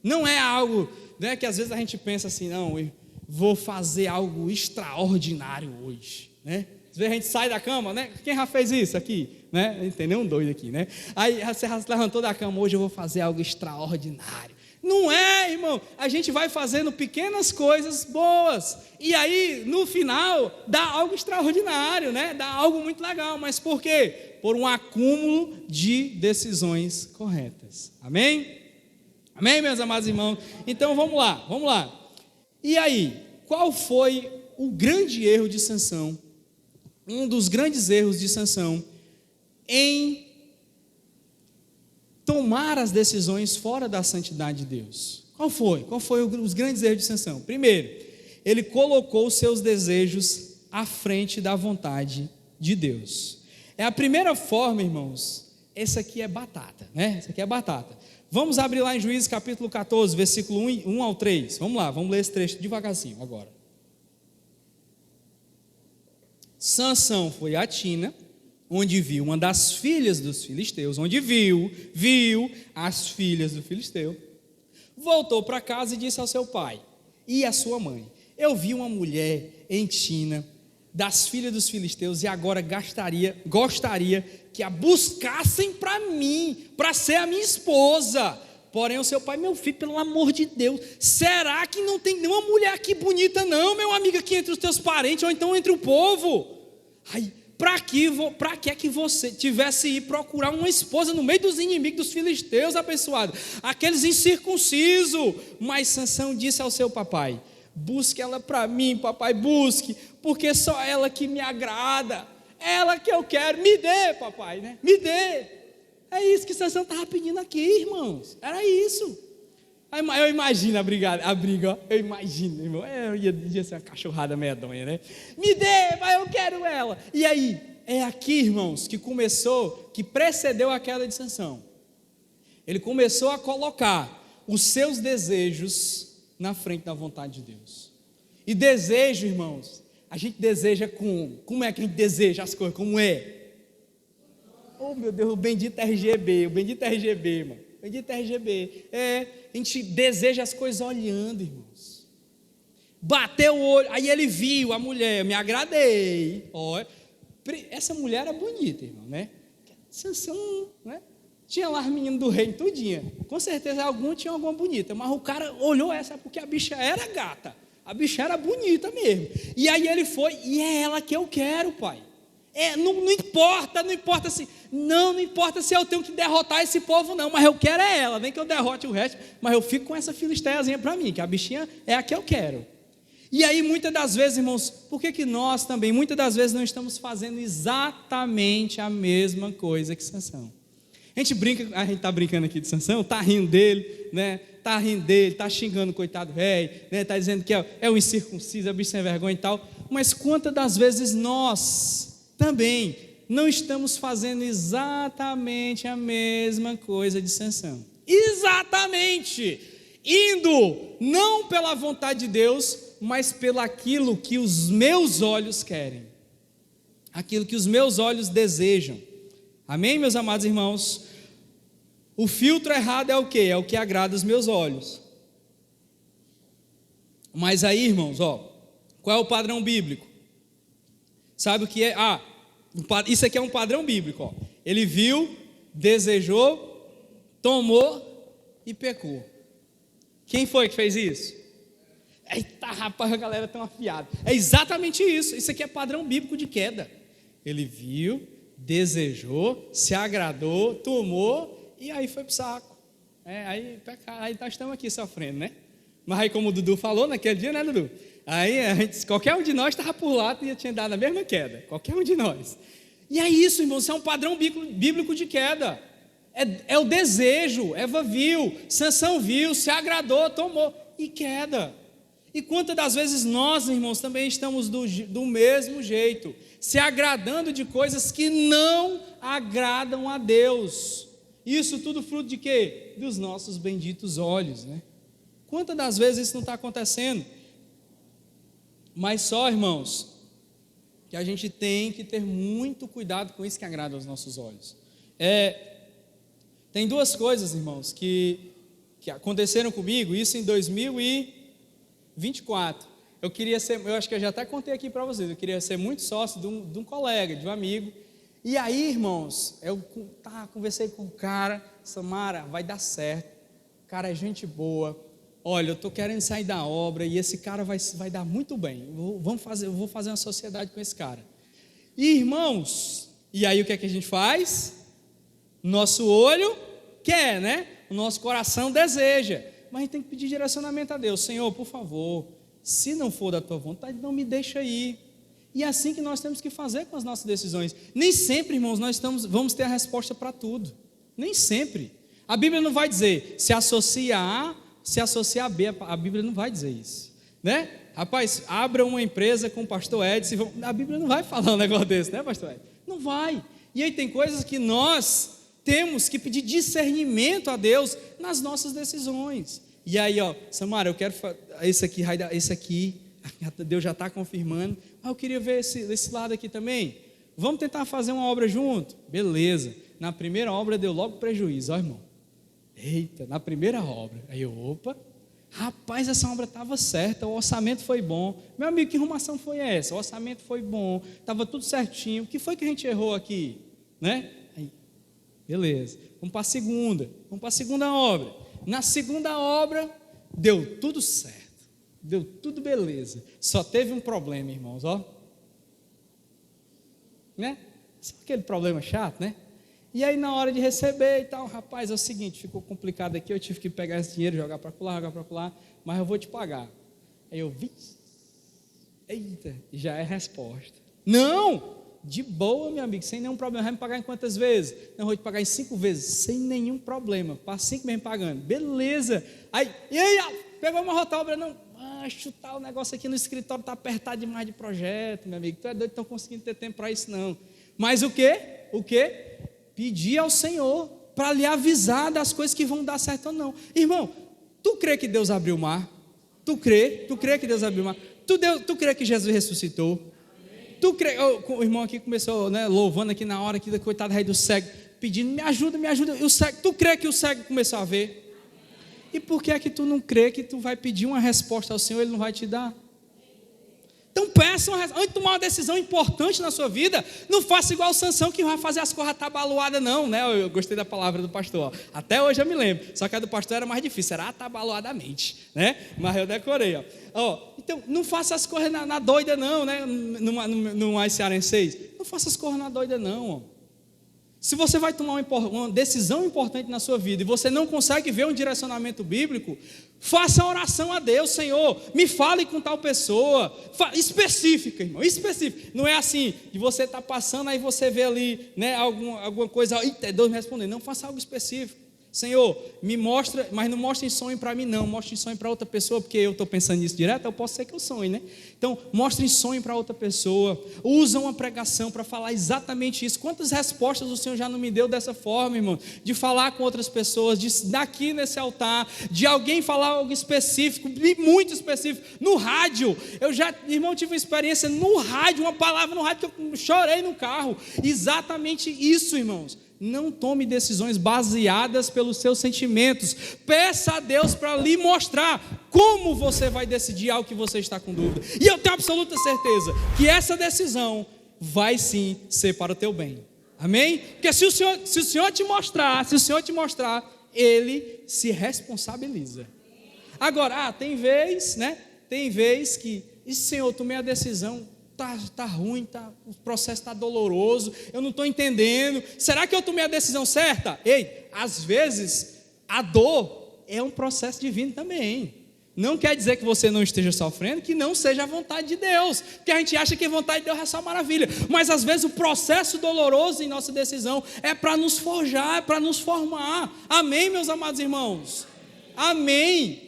não é algo, né, que às vezes a gente pensa assim, não, eu vou fazer algo extraordinário hoje, né, às vezes a gente sai da cama, né, quem já fez isso aqui, né, não tem nenhum doido aqui, né, aí você já se levantou da cama, hoje eu vou fazer algo extraordinário, não é, irmão, a gente vai fazendo pequenas coisas boas, e aí no final dá algo extraordinário, né? Dá algo muito legal, mas por quê? Por um acúmulo de decisões corretas, amém? Amém, meus amados irmãos? Então vamos lá, e aí, qual foi o grande erro de Sansão? Um dos grandes erros de Sansão em tomar as decisões fora da santidade de Deus. Qual foi os grandes erros de Sansão? Primeiro, ele colocou os seus desejos à frente da vontade de Deus. É a primeira forma, irmãos, essa aqui é batata, né? Essa aqui é batata. Vamos abrir lá em Juízes capítulo 14, versículo 1 ao 3. Vamos lá, vamos ler esse trecho devagarzinho agora. Sansão foi a Tina, onde viu uma das filhas dos filisteus, onde viu as filhas do filisteu, voltou para casa e disse ao seu pai e à sua mãe, eu vi uma mulher em Tina, das filhas dos filisteus, e agora gostaria que a buscassem para mim, para ser a minha esposa. Porém o seu pai, meu filho, pelo amor de Deus, será que não tem nenhuma mulher aqui bonita não, meu amigo, aqui entre os teus parentes, ou então entre o povo? Ai, para que é que você tivesse ir procurar uma esposa no meio dos inimigos dos filisteus, abençoado, aqueles incircuncisos? Mas Sansão disse ao seu papai, busque ela para mim, papai, busque, porque só ela que me agrada, ela que eu quero, me dê, papai, né? Me dê. É isso que Sansão estava pedindo aqui, irmãos, era isso. Eu imagino a briga, ó. Eu imagino, irmão, ia ser uma cachorrada medonha, né? Me dê, pai, eu quero ela. E aí, é aqui, irmãos, que precedeu a queda de Sansão. Ele começou a colocar os seus desejos na frente da vontade de Deus. E desejo, irmãos, a gente deseja como é que a gente deseja as coisas, como é? Oh, meu Deus, o bendito RGB, irmão. Bendito RGB, a gente deseja as coisas olhando, irmãos, bateu o olho, aí ele viu a mulher, me agradei, olha, essa mulher era bonita, irmão, né? Sansão, né? Tinha lá as meninas do reino, tudinha, com certeza tinha alguma bonita, mas o cara olhou essa porque a bicha era gata, a bicha era bonita mesmo, e aí ele foi, e é ela que eu quero, pai, Não importa se eu tenho que derrotar esse povo não, mas eu quero é ela, nem que eu derrote o resto, mas eu fico com essa filisteiazinha para mim, que a bichinha é a que eu quero. E aí muitas das vezes, irmãos, por que nós também, muitas das vezes não estamos fazendo exatamente a mesma coisa que Sansão? A gente está brincando aqui de Sansão, está rindo dele, né? Está xingando o coitado velho, né? Está dizendo que é um incircunciso, é bicho sem vergonha e tal, mas quantas das vezes nós também não estamos fazendo exatamente a mesma coisa de Sansão? Exatamente! Indo não pela vontade de Deus, mas pelo aquilo que os meus olhos querem, aquilo que os meus olhos desejam. Amém, meus amados irmãos? O filtro errado é o quê? É o que agrada os meus olhos. Mas aí, irmãos, qual é o padrão bíblico? Sabe o que é? Isso aqui é um padrão bíblico. Ele viu, desejou, tomou e pecou. Quem foi que fez isso? Eita, rapaz, a galera está afiada. É exatamente isso. Isso aqui é padrão bíblico de queda. Ele viu, desejou, se agradou, tomou e aí foi para o saco. Aí nós estamos aqui sofrendo, né? Mas aí, como o Dudu falou naquele dia, né, Dudu? Aí qualquer um de nós estava por lá e tinha dado a mesma queda. Qualquer um de nós. E é isso, irmão, isso é um padrão bíblico de queda. É o desejo. Eva viu, Sansão viu, se agradou, tomou e queda. E quantas das vezes nós, irmãos, também estamos do mesmo jeito, se agradando de coisas que não agradam a Deus. Isso tudo fruto de quê? Dos nossos benditos olhos, né? Quantas das vezes isso não está acontecendo? Mas só, irmãos, que a gente tem que ter muito cuidado com isso que agrada aos nossos olhos. Tem duas coisas, irmãos, que aconteceram comigo, isso em 2024. Eu acho que eu já até contei aqui para vocês, eu queria ser muito sócio de um colega, de um amigo. E aí, irmãos, eu conversei com o cara, Samara, vai dar certo, o cara é gente boa, olha, eu estou querendo sair da obra e esse cara vai dar muito bem, eu vou fazer uma sociedade com esse cara. E irmãos, e aí o que é que a gente faz? Nosso olho quer, né? O nosso coração deseja, mas a gente tem que pedir direcionamento a Deus. Senhor, por favor, se não for da tua vontade, não me deixa ir. E é assim que nós temos que fazer com as nossas decisões. Nem sempre, irmãos, vamos ter a resposta para tudo. Nem sempre. A Bíblia não vai dizer se associa a A, se associa a B. A Bíblia não vai dizer isso, né? Rapaz, abra uma empresa com o pastor Edson. A Bíblia não vai falar um negócio desse, né, pastor Edson? Não vai. E aí tem coisas que nós temos que pedir discernimento a Deus nas nossas decisões. E aí, Samara, eu quero esse aqui, Deus já está confirmando. Eu queria ver esse lado aqui também. Vamos tentar fazer uma obra junto? Beleza. Na primeira obra deu logo prejuízo, irmão. Eita, na primeira obra. Aí rapaz, essa obra estava certa, o orçamento foi bom. Meu amigo, que arrumação foi essa? O orçamento foi bom, estava tudo certinho. O que foi que a gente errou aqui? Né? Aí, beleza. Vamos para a segunda obra. Na segunda obra, deu tudo certo. Deu tudo beleza. Só teve um problema, irmãos, né? Só aquele problema chato, né? E aí na hora de receber e tal, rapaz, é o seguinte, ficou complicado aqui, eu tive que pegar esse dinheiro, jogar para lá, mas eu vou te pagar. Aí eu vi, eita, já é resposta. Não, de boa, meu amigo, sem nenhum problema. Vai me pagar em quantas vezes? Não, eu vou te pagar em 5 vezes, sem nenhum problema, passa 5 meses pagando, beleza. Aí, pegou uma obra, não, chutar o negócio aqui no escritório, está apertado demais de projeto, meu amigo, tu é doido, não estou conseguindo ter tempo para isso não. Mas o quê? Pedir ao Senhor para lhe avisar das coisas que vão dar certo ou não. Irmão, tu crê que Deus abriu o mar? Tu crê que Deus abriu o mar? Tu crê que Jesus ressuscitou? Tu crê? O irmão aqui começou, né, louvando aqui na hora, que coitado rei do cego, pedindo, me ajuda. E o cego, tu crê que o cego começou a ver? E por que é que tu não crê que tu vai pedir uma resposta ao Senhor e Ele não vai te dar? Então peçam, antes de tomar uma decisão importante na sua vida, não faça igual o Sansão que vai fazer as coisas atabaluadas não, né? Eu gostei da palavra do pastor, ó. Até hoje eu me lembro, só que a do pastor era mais difícil, era atabaluadamente, né? Mas eu decorei, ó. Então não faça as coisas na doida não, né? No mais cearenseis, não faça as coisas na doida não, ó. Se você vai tomar uma decisão importante na sua vida e você não consegue ver um direcionamento bíblico, faça uma oração a Deus: Senhor, me fale com tal pessoa, específica, irmão, específica. Não é assim, que você está passando, aí você vê ali, né, alguma coisa, Deus me respondendo. Não, faça algo específico. Senhor, me mostra, mas não mostre em sonho para mim não, mostre em sonho para outra pessoa, porque eu estou pensando nisso direto, eu posso ser que eu sonhe, né? Então, mostre em sonho para outra pessoa, usa uma pregação para falar exatamente isso. Quantas respostas o Senhor já não me deu dessa forma, irmão? De falar com outras pessoas, daqui nesse altar, de alguém falar algo específico, muito específico, no rádio. Eu já, irmão, tive uma experiência no rádio, uma palavra no rádio que eu chorei no carro. Exatamente isso, irmãos. Não tome decisões baseadas pelos seus sentimentos. Peça a Deus para lhe mostrar como você vai decidir algo que você está com dúvida. E eu tenho absoluta certeza que essa decisão vai sim ser para o teu bem. Amém? Porque se o Senhor te mostrar, Ele se responsabiliza. Agora, tem vez que, Senhor, tomei a decisão, Tá ruim, o processo está doloroso, eu não estou entendendo, será que eu tomei a decisão certa? Ei, às vezes a dor é um processo divino também. Não quer dizer que você não esteja sofrendo, que não seja a vontade de Deus, porque a gente acha que a vontade de Deus é só maravilha, mas às vezes o processo doloroso em nossa decisão é para nos forjar, é para nos formar. Amém, meus amados irmãos? Amém.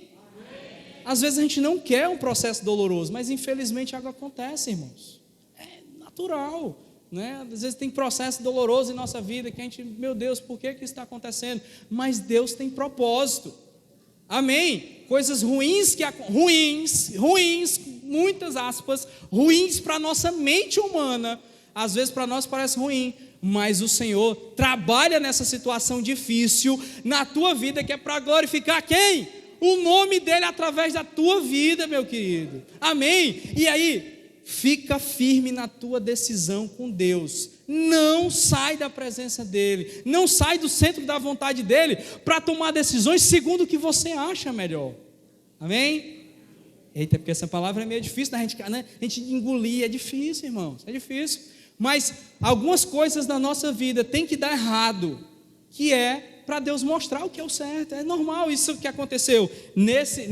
Às vezes a gente não quer um processo doloroso, mas infelizmente algo acontece, irmãos. É natural, né? Às vezes tem processo doloroso em nossa vida que a gente, meu Deus, por que isso está acontecendo? Mas Deus tem propósito. Amém? Coisas ruins, muitas aspas, ruins para a nossa mente humana, às vezes para nós parece ruim, mas o Senhor trabalha nessa situação difícil na tua vida, que é para glorificar quem? O nome dele através da tua vida, meu querido. Amém? E aí, fica firme na tua decisão com Deus. Não sai da presença dele. Não sai do centro da vontade dele para tomar decisões segundo o que você acha melhor. Amém? Eita, porque essa palavra é meio difícil da gente, né? A gente engolir. É difícil, irmãos. É difícil. Mas algumas coisas na nossa vida tem que dar errado, que é para Deus mostrar o que é o certo. É normal isso que aconteceu nesse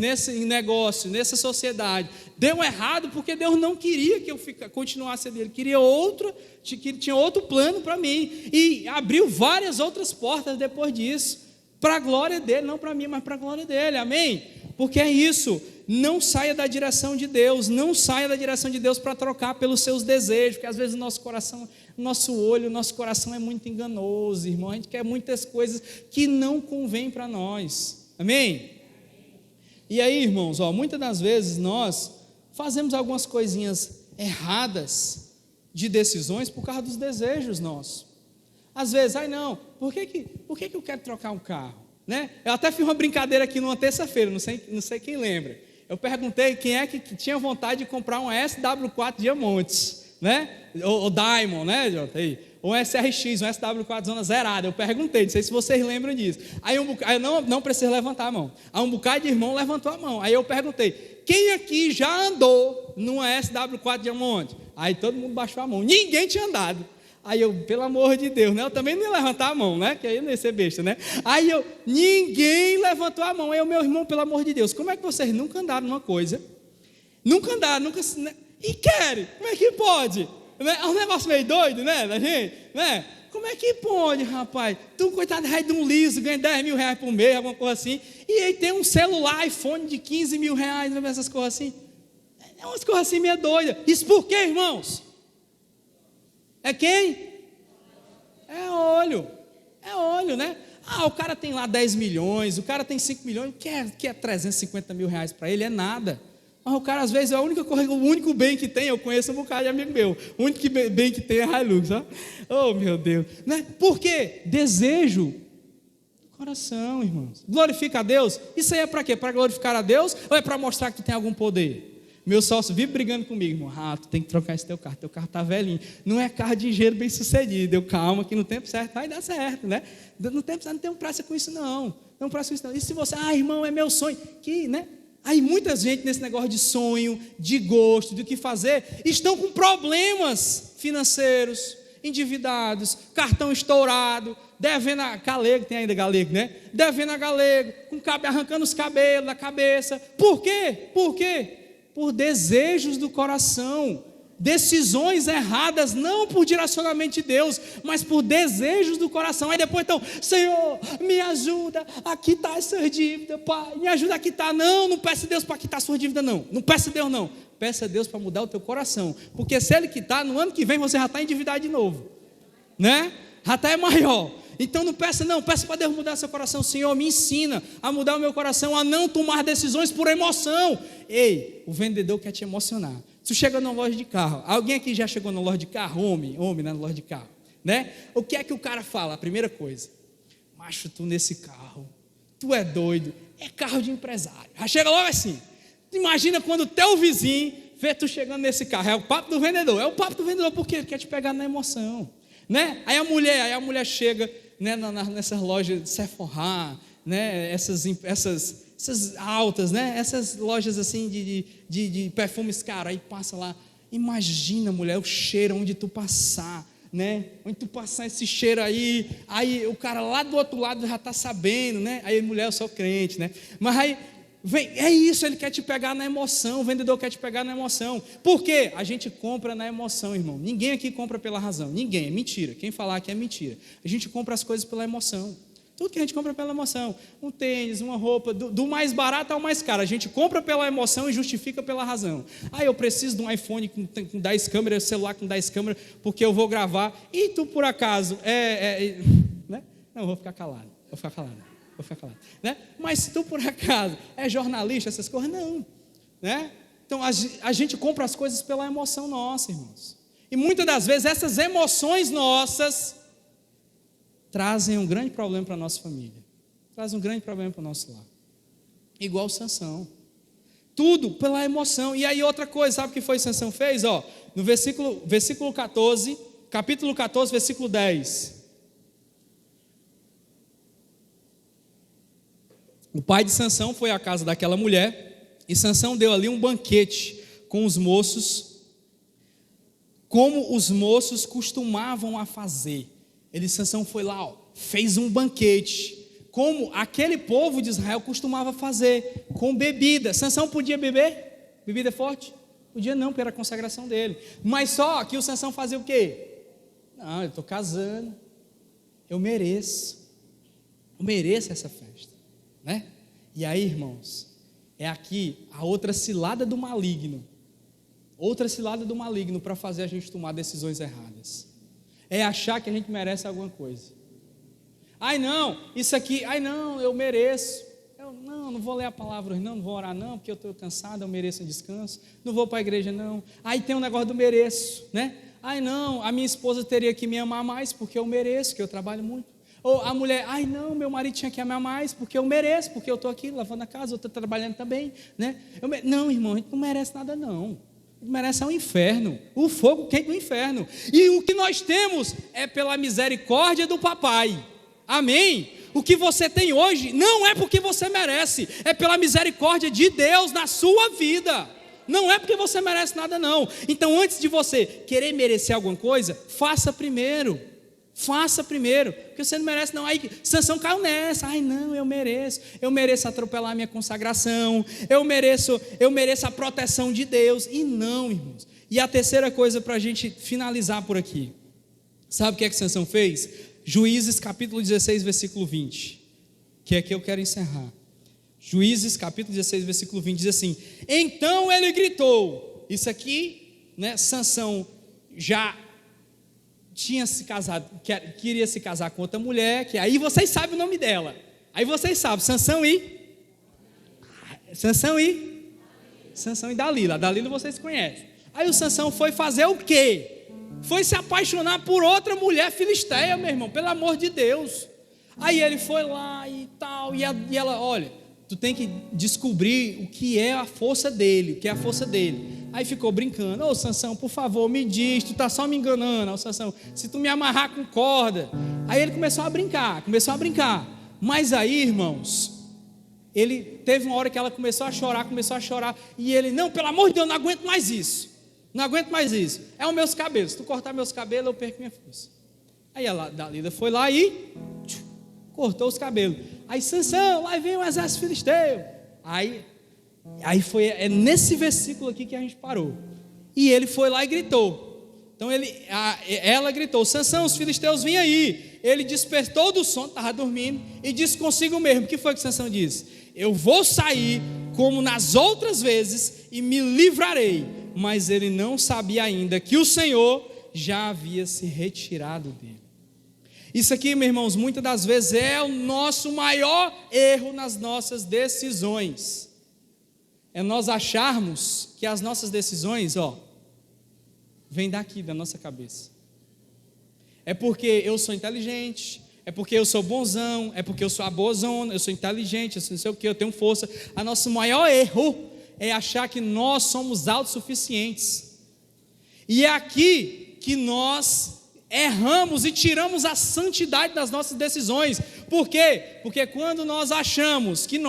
negócio, nessa sociedade. Deu errado porque Deus não queria que eu continuasse dele, queria tinha outro plano para mim, e abriu várias outras portas depois disso, para a glória dele, não para mim, mas para a glória dele. Amém? Porque é isso. Não saia da direção de Deus, não saia da direção de Deus para trocar pelos seus desejos, porque às vezes o nosso coração, nosso coração é muito enganoso, irmão. A gente quer muitas coisas que não convêm para nós. Amém? E aí, irmãos, muitas das vezes nós fazemos algumas coisinhas erradas de decisões por causa dos desejos nossos. Às vezes, por que eu quero trocar um carro? Né? Eu até fiz uma brincadeira aqui numa terça-feira, não sei quem lembra. Eu perguntei quem é que tinha vontade de comprar um SW4 Diamontes, né? Ou Diamond, né, Jota? Ou um SRX, um SW4 zona zerada. Eu perguntei, não sei se vocês lembram disso. Aí eu não precisa levantar a mão. Aí um bocado de irmão levantou a mão. Aí eu perguntei, quem aqui já andou numa SW4 Diamond? Aí todo mundo baixou a mão. Ninguém tinha andado. Aí eu, pelo amor de Deus, né? Eu também não ia levantar a mão, né? Que aí eu não ia ser besta, né? Aí ninguém levantou a mão. Aí meu irmão, pelo amor de Deus, como é que vocês nunca andaram numa coisa? Né? E querem? Como é que pode? É um negócio meio doido, né? Da gente, né? Como é que pode, rapaz? Tu, coitado, de um liso, ganha 10 mil reais por mês, alguma coisa assim. E aí tem um celular, iPhone de 15 mil reais, né? Essas coisas assim. É umas coisas assim meio doidas. Isso por quê, irmãos? É quem? É olho, né? O cara tem lá 10 milhões, o cara tem 5 milhões, quer 350 mil reais para ele, é nada. Mas o cara, às vezes, o único bem que tem, eu conheço um bocado de amigo meu, o único bem que tem é Hilux, ó. Oh, meu Deus. Né? Por quê? Desejo do coração, irmãos. Glorifica a Deus. Isso aí é para quê? Para glorificar a Deus ou é para mostrar que tu tem algum poder? Meu sócio vive brigando comigo, irmão. Tu tem que trocar esse teu carro tá velhinho. Não é carro de engenheiro bem sucedido. Calma, que no tempo certo vai dar certo, né? No tempo certo não tem pressa com isso, não. Não pressa com isso, não. E se você, irmão, é meu sonho, que, né? Aí muita gente nesse negócio de sonho, de gosto, de o que fazer, estão com problemas financeiros, endividados, cartão estourado, devendo a galego, tem ainda galego, né? Devendo a galego, arrancando os cabelos da cabeça. Por quê? Por quê? Por desejos do coração, decisões erradas, não por direcionamento de Deus, mas por desejos do coração. Aí depois então, Senhor, me ajuda a quitar essas dívidas, Pai, me ajuda a quitar. Não peça a Deus para quitar sua dívida, não peça a Deus, não. Peça a Deus para mudar o teu coração, porque se Ele quitar, no ano que vem você já está endividado de novo, né? Já está maior. Então não peça, peça para Deus mudar seu coração. Senhor, me ensina a mudar o meu coração, a não tomar decisões por emoção. Ei, o vendedor quer te emocionar. Tu chega numa loja de carro, alguém aqui já chegou na loja de carro? Homem na loja de carro, né? O que é que o cara fala? A primeira coisa, macho, tu nesse carro, tu é doido, é carro de empresário. Já chega logo assim. Imagina quando o teu vizinho vê tu chegando nesse carro. É o papo do vendedor, porque ele quer te pegar na emoção, né? Aí a mulher chega, né, nessas lojas de Sephora, né, essas altas, né, essas lojas assim de perfumes caros, aí passa lá, imagina, mulher, o cheiro onde tu passar, né, onde tu passar esse cheiro aí o cara lá do outro lado já está sabendo, né, aí mulher, eu sou crente, né, mas aí vem, é isso, ele quer te pegar na emoção, o vendedor quer te pegar na emoção. Por quê? A gente compra na emoção, irmão. Ninguém aqui compra pela razão, ninguém, é mentira. Quem falar aqui é mentira. A gente compra as coisas pela emoção. Tudo que a gente compra pela emoção. Um tênis, uma roupa, do mais barato ao mais caro. A gente compra pela emoção e justifica pela razão. Eu preciso de um iPhone com 10 câmeras, celular com 10 câmeras, porque eu vou gravar. E tu, por acaso, né? Não, vou ficar calado. Né? Mas se tu por acaso é jornalista, essas coisas, não, né? Então a gente compra as coisas pela emoção nossa, irmãos, e muitas das vezes essas emoções nossas trazem um grande problema para a nossa família, trazem um grande problema para o nosso lar, igual Sansão, tudo pela emoção. E aí outra coisa, sabe o que foi Sansão fez? No versículo 14, capítulo 14, versículo 10, o pai de Sansão foi à casa daquela mulher, e Sansão deu ali um banquete com os moços, como os moços costumavam a fazer. Sansão foi lá, fez um banquete, como aquele povo de Israel costumava fazer, com bebida. Sansão podia beber? Bebida forte? Podia não, pela consagração dele. Mas só que o Sansão fazia o quê? Não, eu estou casando, eu mereço essa festa, né? E aí, irmãos, é aqui a outra cilada do maligno para fazer a gente tomar decisões erradas, é achar que a gente merece alguma coisa. Não, isso aqui, não, eu mereço, não vou ler a palavra hoje, não vou orar não, porque eu estou cansado, eu mereço um descanso, não vou para a igreja não. Aí tem um negócio do mereço, né? Não, a minha esposa teria que me amar mais, porque eu mereço, porque eu trabalho muito. Ou a mulher, não, meu marido tinha que amar mais, porque eu mereço, porque eu estou aqui lavando a casa, eu estou trabalhando também, né? Não, irmão, a gente não merece nada não, a gente merece o inferno, o fogo quente do inferno, e o que nós temos é pela misericórdia do papai, amém? O que você tem hoje não é porque você merece, é pela misericórdia de Deus na sua vida, não é porque você merece nada não. Então antes de você querer merecer alguma coisa, faça primeiro, porque você não merece não. Aí Sansão caiu nessa, não, eu mereço atropelar a minha consagração, eu mereço a proteção de Deus, e não, irmãos. E a terceira coisa para a gente finalizar por aqui, sabe o que é que Sansão fez? Juízes capítulo 16, versículo 20, que aqui eu quero encerrar. Juízes capítulo 16, versículo 20 diz assim: então ele gritou. Isso aqui, né, Sansão já tinha se casado, queria se casar com outra mulher, que aí vocês sabem o nome dela, aí vocês sabem, Sansão e Dalila. A Dalila vocês conhecem. Aí o Sansão foi fazer o quê? Foi se apaixonar por outra mulher filisteia, meu irmão, pelo amor de Deus. Aí ele foi lá e tal, e ela, olha, tu tem que descobrir o que é a força dele, Aí ficou brincando: ô Sansão, por favor, me diz, tu tá só me enganando, ô Sansão, se tu me amarrar com corda. Aí ele começou a brincar, mas aí, irmãos, ele teve uma hora que ela começou a chorar, e ele: não, pelo amor de Deus, não aguento mais isso, é os meus cabelos, se tu cortar meus cabelos eu perco minha força. Aí a Dalila foi lá e cortou os cabelos. Aí Sansão, lá vem o exército filisteu. Aí foi nesse versículo aqui que a gente parou. E ele foi lá e gritou. Então ela gritou: Sansão, os filisteus vêm aí. Ele despertou do sono, estava dormindo, e disse consigo mesmo. O que foi que Sansão disse? Eu vou sair como nas outras vezes e me livrarei. Mas ele não sabia ainda que o Senhor já havia se retirado dele. Isso aqui, meus irmãos, muitas das vezes é o nosso maior erro nas nossas decisões. É nós acharmos que as nossas decisões, vêm daqui, da nossa cabeça. É porque eu sou inteligente, é porque eu sou bonzão, é porque eu sou a boazona, eu sou inteligente, eu não sei o que, eu tenho força. O nosso maior erro é achar que nós somos autossuficientes. E é aqui que nós erramos e tiramos a santidade das nossas decisões. Por quê? Porque quando nós achamos que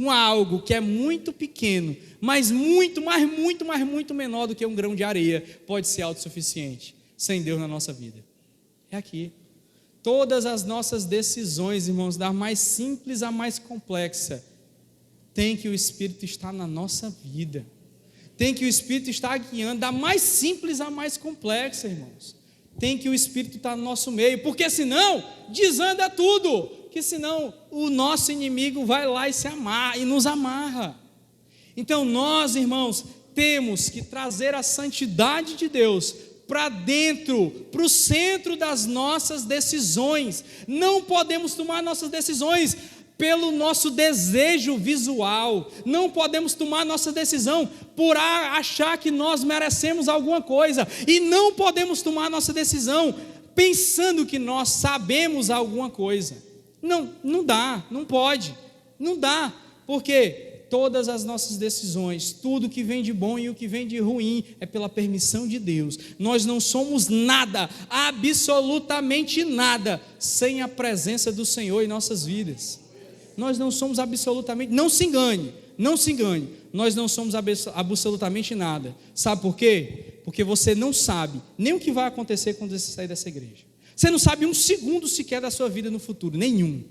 algo que é muito pequeno, mas muito menor do que um grão de areia, pode ser autossuficiente, sem Deus na nossa vida. É aqui. Todas as nossas decisões, irmãos, da mais simples à mais complexa, tem que o Espírito estar na nossa vida. Tem que o Espírito estar guiando, da mais simples à mais complexa, irmãos. Tem que o Espírito estar no nosso meio, porque senão desanda tudo, que senão o nosso inimigo vai lá e nos amarra. Então nós, irmãos, temos que trazer a santidade de Deus para dentro, para o centro das nossas decisões. Não podemos tomar nossas decisões pelo nosso desejo visual, não podemos tomar nossa decisão por achar que nós merecemos alguma coisa, e não podemos tomar nossa decisão pensando que nós sabemos alguma coisa. Não dá, não pode, não dá, porque todas as nossas decisões, tudo que vem de bom e o que vem de ruim, é pela permissão de Deus. Nós não somos nada, absolutamente nada, sem a presença do Senhor em nossas vidas. Nós não somos absolutamente, não se engane, nós não somos absolutamente nada. Sabe por quê? Porque você não sabe nem o que vai acontecer quando você sair dessa igreja. Você não sabe um segundo sequer da sua vida no futuro, nenhum.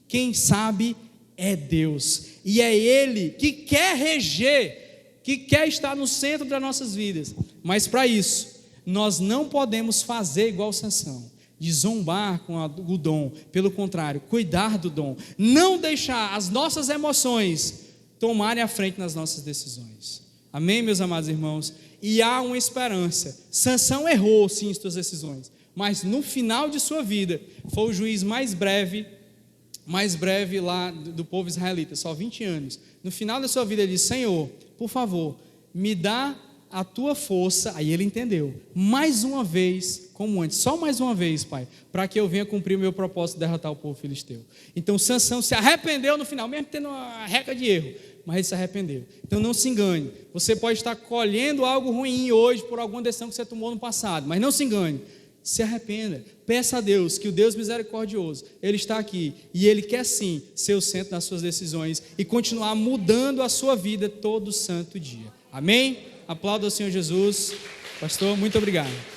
Quem sabe é Deus, e é Ele que quer reger, que quer estar no centro das nossas vidas. Mas para isso, nós não podemos fazer igual Sansão, de zombar com o dom. Pelo contrário, cuidar do dom, não deixar as nossas emoções tomarem a frente nas nossas decisões. Amém, meus amados irmãos? E há uma esperança. Sansão errou sim em suas decisões, mas no final de sua vida foi o juiz mais breve lá do povo israelita, só 20 anos. No final da sua vida ele disse: Senhor, por favor, me dá a tua força. Aí ele entendeu, mais uma vez, como antes, só mais uma vez, Pai, para que eu venha cumprir o meu propósito de derrotar o povo filisteu. Então Sansão se arrependeu no final, mesmo tendo uma reca de erro, mas ele se arrependeu. Então não se engane, você pode estar colhendo algo ruim hoje por alguma decisão que você tomou no passado, mas não se engane, se arrependa, peça a Deus, que o Deus misericordioso, Ele está aqui, e Ele quer sim ser o centro das suas decisões, e continuar mudando a sua vida todo santo dia. Amém? Aplauda ao Senhor Jesus. Pastor, muito obrigado.